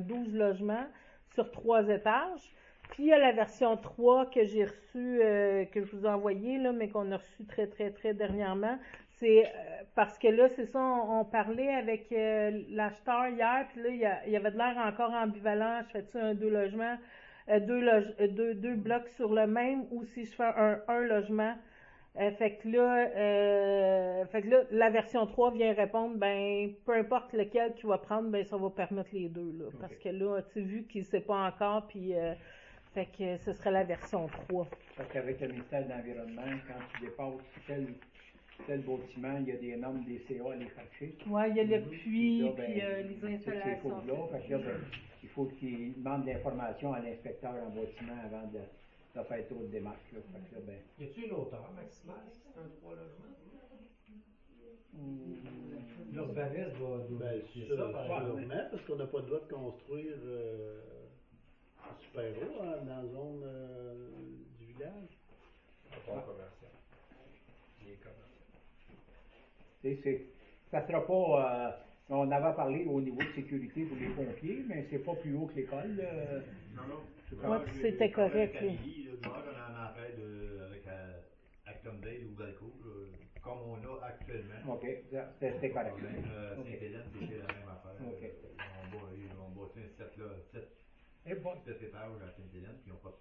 12 logements sur 3 étages. Puis il y a la version 3 que j'ai reçue, que je vous ai envoyée, là, mais qu'on a reçue très, très, très dernièrement. C'est parce que là, c'est ça, on parlait avec l'acheteur hier, puis là, il y avait de l'air encore ambivalent. Je fais-tu un 2 logements, deux blocs sur le même, ou si je fais un logement. Fait que là, la version 3 vient répondre, ben, peu importe lequel tu vas prendre, ben, ça va permettre les deux, là. Ok. Parce que là, tu sais, vu qu'il ne sait pas encore, puis, fait que ce serait la version 3. Parce qu'avec le ministère de l'Environnement, quand tu dépasses tel bâtiment, il y a des normes des CA à aller chercher. Ouais, il y a le puits, Là, ben, puis les toutes ces installations. choses-là. Fait que là, ben, il faut qu'il demande l'information à l'inspecteur en bâtiment avant de faire toute démarche, là. Fait que là, ben, Y a-t-il une hauteur maximale si c'est un 3 logements? L'urbanisme va Ben, vérifier ça, ça, par exemple. sûrement, parce qu'on n'a pas le droit de construire super haut dans la zone du village. Rapport commercial. Les commerciaux. ça sera pas. On avait parlé au niveau de sécurité pour les pompiers, mais c'est pas plus haut que l'école. Non, non. Ouais, puis c'était correct, là. Demain, on en appelle avec Actondale ou Valco, comme on a actuellement. OK, c'était correct. Même OK. Sainte-Hélène, c'était la même affaire. OK. On bâtit un 7 Et bon. étages à Sainte-Hélène, puis ils n'ont pas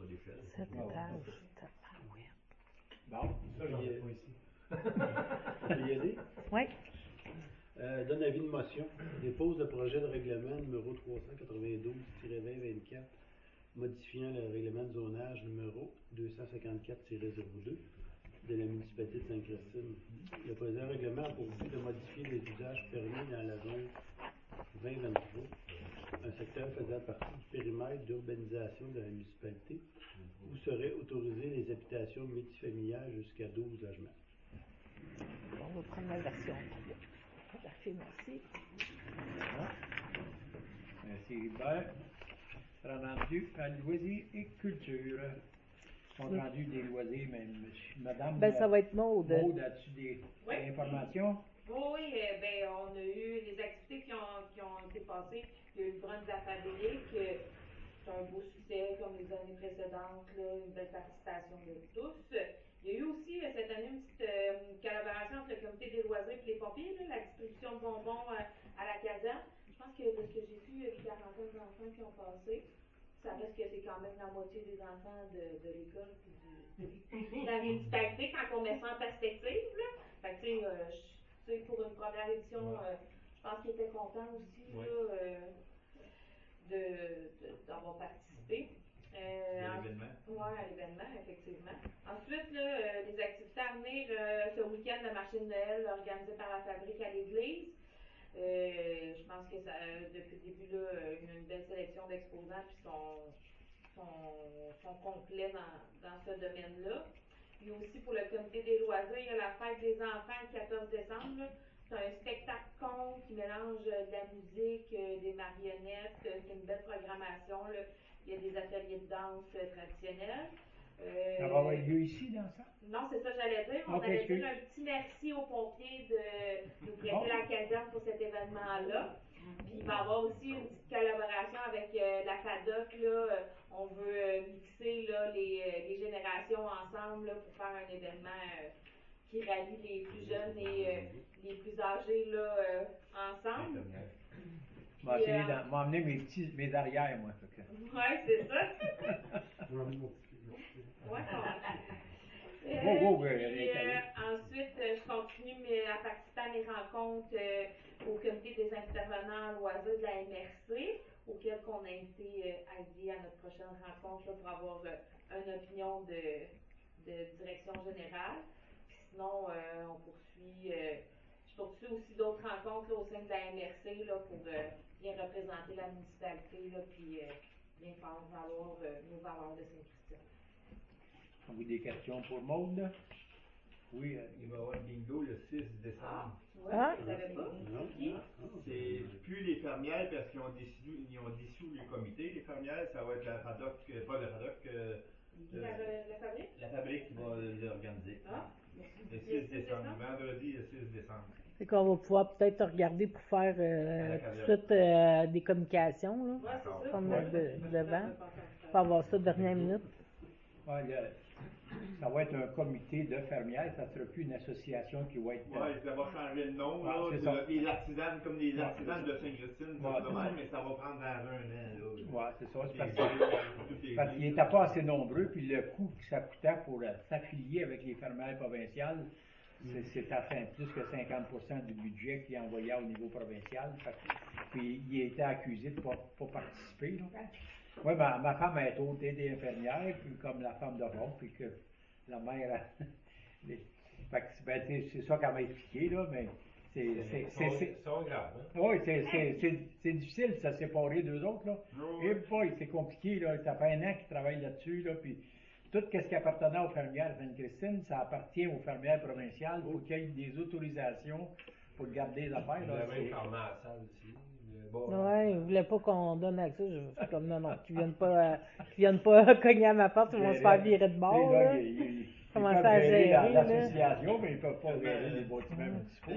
d'échelle. 7 Ah, étages. Bon. Ça, j'en ai pas ici. On peut y aller? Oui. Donne avis de motion. Dépose le projet de règlement numéro 392-2024, modifiant le règlement de zonage numéro 254-02 de la municipalité de Sainte-Christine. Le présent règlement a pour but de modifier les usages permis dans la zone 2023, un secteur faisant partie du périmètre d'urbanisation de la municipalité, où seraient autorisées les habitations multifamiliales jusqu'à 12 logements. On va prendre la version 3. Parfait, merci. Merci Hubert. Rendu à loisirs et culture. Compte rendu des loisirs, même. Madame. Ben, ça va être Maude. Maude, as-tu des Oui. informations? Oui, ben, on a eu les activités qui ont été passées. Il y a eu le brunch alphabétique, c'est un beau succès comme les années précédentes, là, une belle participation de tous. Il y a eu aussi cette année une petite collaboration entre le comité des loisirs et les pompiers, là, la distribution de bonbons à l'Acadien. Je pense que de ce que j'ai vu, il y a une quarantaine d'enfants qui ont passé. Ça reste que c'est quand même la moitié des enfants de l'école et de la municipalité quand on met ça en perspective. Là. Fait que, tu sais, pour une première édition, je pense qu'ils étaient contents aussi là, d'avoir participé. À l'événement. Oui, à l'événement, effectivement. Ensuite, là, les activités à venir, ce week-end, le marché de Noël organisé par la fabrique à l'église. Je pense que ça, depuis le début, là, il y a une belle sélection d'exposants puis sont complets dans ce domaine-là. Puis aussi pour le comité des loisirs, il y a la fête des enfants le 14 décembre. C'est un spectacle conte qui mélange de la musique, des marionnettes. C'est une belle programmation. Là. Il y a des ateliers de danse traditionnels. Ça va avoir lieu ici, dans ça? Non, c'est ça que j'allais dire. On allait dire un petit merci aux pompiers de nous prêter la caserne pour cet événement-là. Puis il va y avoir aussi une petite collaboration avec la FADOC. Là. On veut mixer là, les générations ensemble là, pour faire un événement qui rallie les plus jeunes et les plus âgés là, ensemble. Je vais essayer m'emmener mes arrières, moi. Ouais, c'est ça. Ouais, ensuite, je continue à participer à mes rencontres au comité des intervenants loisirs de la MRC, auquel on a été alliés à notre prochaine rencontre là, pour avoir une opinion de direction générale. Puis sinon, je poursuis aussi d'autres rencontres là, au sein de la MRC là, pour bien représenter la municipalité là, puis bien faire valoir nos valeurs de Saint-Christian. Avez-vous des questions pour Maude? Oui. Il va y avoir le bingo le 6 décembre. Vous savez pas? Qui? C'est plus les fermières parce qu'ils ont dissous le comité. Les fermières, ça va être la FADOC, pas la FADOC, La fabrique? La fabrique qui va l'organiser. Ah, Le 6 décembre, vendredi le 6 décembre. Fait qu'on va pouvoir peut-être regarder pour faire tout de suite des communications, là, Ouais, c'est ça. comme Ouais. devant, pour avoir ça de dernière minute. Ouais, ça va être un comité de fermières, ça ne sera plus une association qui va être. Oui, ça va changer le nom, là. C'est ça. Les artisanes, comme les artisanes de Sainte-Justine, Ouais. c'est dommage, mais ça va prendre dans un an, là. Ouais, c'est ça. C'est Tout est parce qu'ils n'étaient pas assez nombreux, puis le coût que ça coûtait pour s'affilier avec les fermières provinciales, c'est à plus que 50% du budget qu'ils envoyaient au niveau provincial. Puis il a été accusé de ne pas participer. Oui, ma femme est autre des infirmières, puis comme la femme de Rome, puis que la mère. C'est ça qu'elle m'a expliqué, là, mais c'est grave, hein? Oui, c'est difficile de se séparer d'eux autres, là. Et boy, c'est compliqué, là. Ça fait un an qu'ils travaillent là-dessus, là, puis tout ce qui appartenait aux fermières Sainte-Christine, ça appartient aux fermières provinciales. Il faut qu'il y ait des autorisations pour garder les affaires, là. Il a même fermé la salle aussi. Ouais, ils voulaient pas qu'on donne accès. Je fais comme non, qu'ils viennent pas cogner à ma porte, ils vont se faire virer de bord, là. Commencer à gérer, l'association, mais ils ne peuvent pas gérer les bâtiments municipaux.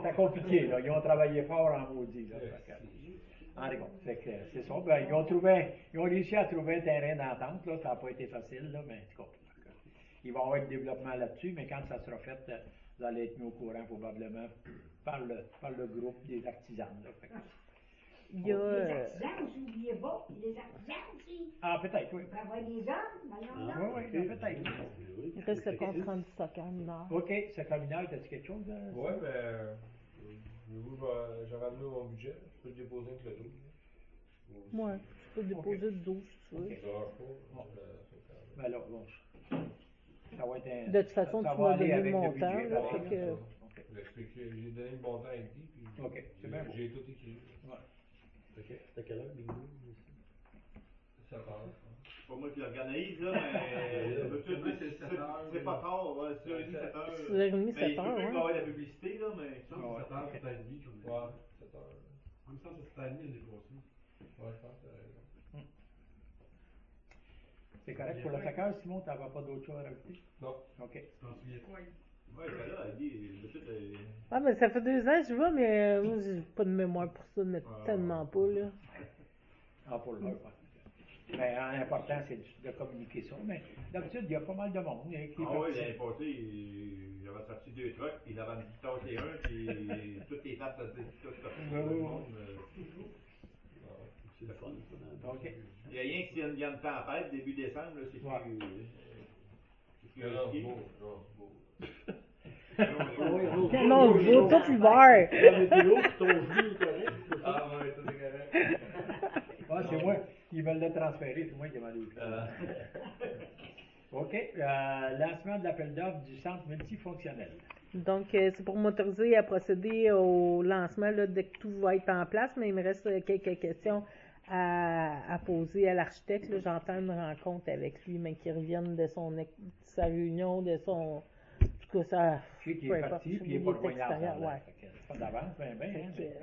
C'est compliqué, là. Ils ont travaillé fort en maudit, là. C'est ça. Ben, ils ont réussi à trouver un terrain d'entente, là. Ça n'a pas été facile, là, mais en tout cas, il va y avoir du développement là-dessus, mais quand ça sera fait, vous allez être mis au courant probablement par le groupe des artisans, là. Il y a, Les artisans aussi, n'oubliez pas. Les artisans aussi. Ah, peut-être, oui. Il peut y avoir des hommes, voyons donc. Oui, peut-être. il reste le compte rendu soccer mineur. OK, ce communal, as-tu quelque chose? Oui, mais j'ai ramené mon budget. Je peux le déposer avec le 12. Moi, je peux déposer le 12, si tu veux. Ça dérange pas. Ben là, bon. Ça va être De toute façon, tu m'as donné le montant, là, Ouais, fait que... J'ai donné le montant avec lui, puis OK, c'est bien bon. j'ai tout écrit. Ouais. C'était quelle heure, bingo? 7 heures. C'est pas moi qui l'organise, là, mais c'est pas tard, ouais, 6h30, 7h. 6h30, Mais 7 il peut heures, plus ouais. avoir la publicité, là, mais. Ça, c'est 7 heures, c'est à demi. Ouais, 7 heures. En même temps, c'est à demi, il y a des grosses. Ouais, je pense que t'as raison. C'est correct pour le soccer, Simon, tu n'avais pas d'autre chose à rajouter? Non. OK. Tu t'en souviens pas? Ouais, c'est là, elle dit, de tout. Ah, mais ça fait 2 ans que je vois, mais moi, j'ai pas de mémoire pour ça, mais tellement pas, là. Ah, pour l'heure, ouais. Mais l'important, c'est de communiquer ça. Mais d'habitude, il y a pas mal de monde qui Ah oui, l'année passée, j'avais sorti 2 trucks, puis il avait tassé un, puis toutes les tables, tout le monde. C'est le fun, ça. OK. Il n'y a rien que s'il y a une tempête, début décembre, là, c'est plus. C'est Non, risqué. beau. Non, je vois tout l'hiver. La météo, ton genou est correct. Ah ouais, tout est correct. Ah, c'est moi. Ils veulent le transférer, c'est moi qui ai demandé au OK. Lancement de l'appel d'offres du centre multifonctionnel. Donc, c'est pour m'autoriser à procéder au lancement là, dès que tout va être en place, mais il me reste quelques questions à poser à l'architecte. Là. J'entends une rencontre avec lui, mais qu'il revienne de sa réunion, de son... En tout cas, ça... Je sais qu'il est parti, puis il n'est pas rejoignable. Ouais. Pas d'avance, bien.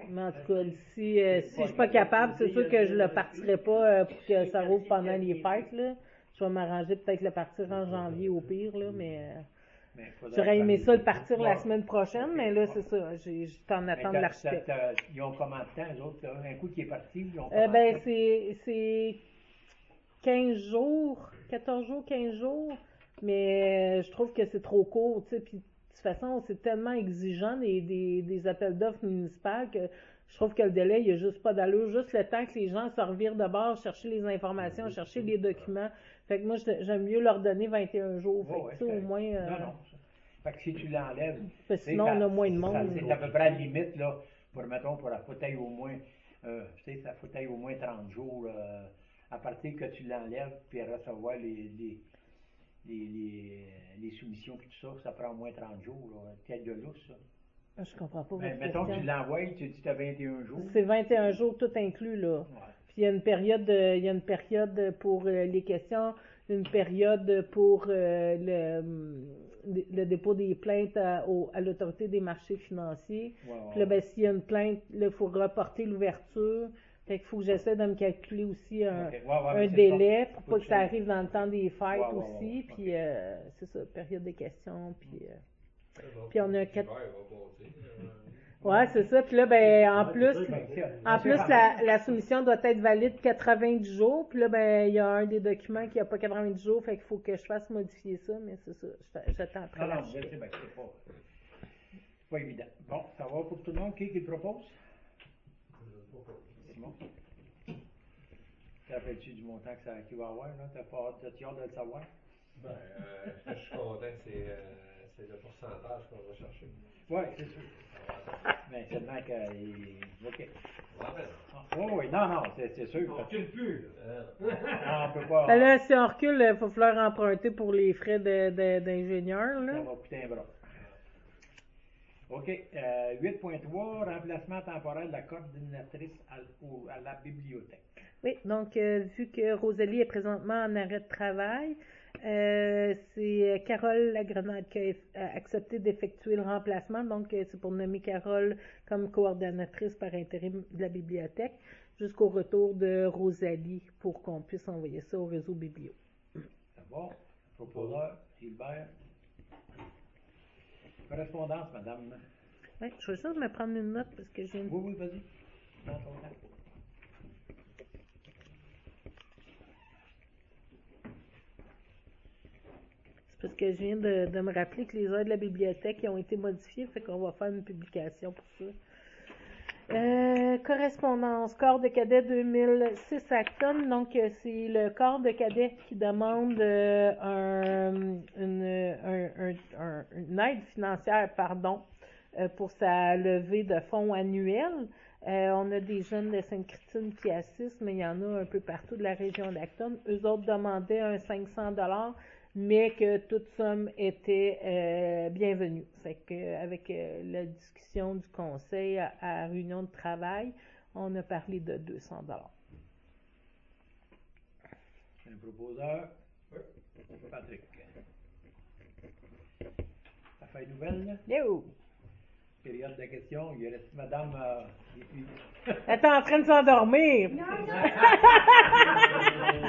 Mais en tout cas, si je suis pas capable, c'est sûr que je le partirai pas pour que ça roule pendant les fêtes. Là. Je vais m'arranger peut-être le partir en janvier au pire, là, mais j'aurais aimé ça le partir la semaine prochaine, mais là, c'est ça. J'ai en attendre l'architecte. Ils ont combien de temps, eux autres, là? Un coup qui est parti, ils ont ben, c'est 15 jours, 14 jours, 15 jours, mais je trouve que c'est trop court, tu sais, puis de toute façon, c'est tellement exigeant des appels d'offres municipales que je trouve que le délai, il n'y a juste pas d'allure. Juste le temps que les gens se revirent de bord, chercher les informations, chercher les documents. Fait que moi, j'aime mieux leur donner 21 jours. Fait que, tu sais, au moins... Non. Fait que si tu l'enlèves... Sinon, on a moins de monde. C'est à peu près à la limite, là, pour la fauteuil au moins... tu sais, ça fauteuil au moins 30 jours. À partir que tu l'enlèves, puis recevoir les soumissions et tout ça, ça prend au moins 30 jours. Quel de lousse, ça? Je comprends pas Mais votre mettons que question. tu l'envoies, tu dis que tu as 21 jours. C'est 21 jours tout inclus, là. Ouais. Puis il y a une période pour les questions, une période pour le dépôt des plaintes à l'autorité des marchés financiers. Ouais. Puis là, ben, s'il y a une plainte, il faut reporter l'ouverture. Fait qu'il faut que j'essaie de me calculer aussi un, Ok, ouais, ouais, un mais c'est délai ça. pour Faut pas que que ça tu- arrive dans le temps des fêtes Ouais, ouais, aussi. ouais, Puis c'est ça, période des questions. Puis Donc, Puis on a l'hiver, quatre- il va passer. ouais, c'est ça. Puis là, ben, en Ouais, plus, c'est sûr, en plus la soumission doit être valide 90 jours. Puis là, ben, il y a un des documents qui n'a pas 90 jours. Fait qu'il faut que je fasse modifier ça. Mais c'est ça, j'attends après Non, la non, je sais, ben, c'est pas évident. Bon, ça va pour tout le monde. Qui le propose? Simon. Te rappelles-tu du montant qu'il va avoir, là? T'as hâte de le savoir? Ben, ce que je suis content, c'est le pourcentage qu'on va chercher. Oui, c'est sûr. Mais seulement que. OK. Oui, non, c'est sûr. On recule plus. Non, on peut pas. Ben là, si on recule, il va falloir emprunter pour les frais d'ingénieur, Ça là. va coûter un bras. OK. 8.3, remplacement temporaire de la coordinatrice à la bibliothèque. Oui, donc vu que Rosalie est présentement en arrêt de travail, c'est Carole Lagrenade qui a accepté d'effectuer le remplacement. Donc, c'est pour nommer Carole comme coordonnatrice par intérim de la bibliothèque jusqu'au retour de Rosalie pour qu'on puisse envoyer ça au réseau biblio. Ça va? Proposeur, Gilbert. Correspondance, madame. Oui, je vais juste me prendre une note parce que j'ai une... Oui, vas-y. Prends ton temps. C'est parce que je viens de me rappeler que les heures de la bibliothèque ont été modifiées, fait qu'on va faire une publication pour ça. Correspondance, corps de cadet 2006 Acton, donc c'est le corps de cadet qui demande une aide financière, pour sa levée de fonds annuelle. On a des jeunes de Sainte-Christine qui assistent, mais il y en a un peu partout de la région d'Acton. Eux autres demandaient un 500$, mais que toute somme était bienvenue. Fait que avec la discussion du conseil à la réunion de travail, on a parlé de 200$. Un proposeur. Oui. Patrick. La feuille nouvelle. Yo! Période de questions. Il reste madame. Elle est en train de s'endormir! Non, non.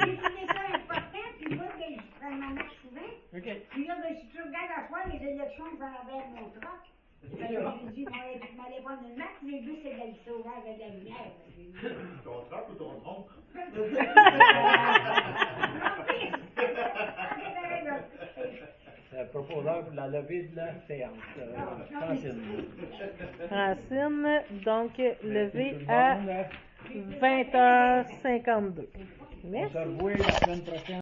J'ai trouvé ça important, puis moi, que je prends ma marche souvent. OK. Puis là, ben, si tu regardes à soir, les élections vont envers mon troc. Fait que j'ai dit, je m'allais prendre une marche, mais le but, c'est d'aller sauver avec de la lumière. Ton troc ou ton tronc? Proposeur pour la levée de la séance. Francine. Francine, donc levée Tout le à monde, 20h52. On Merci. se revoit la semaine prochaine.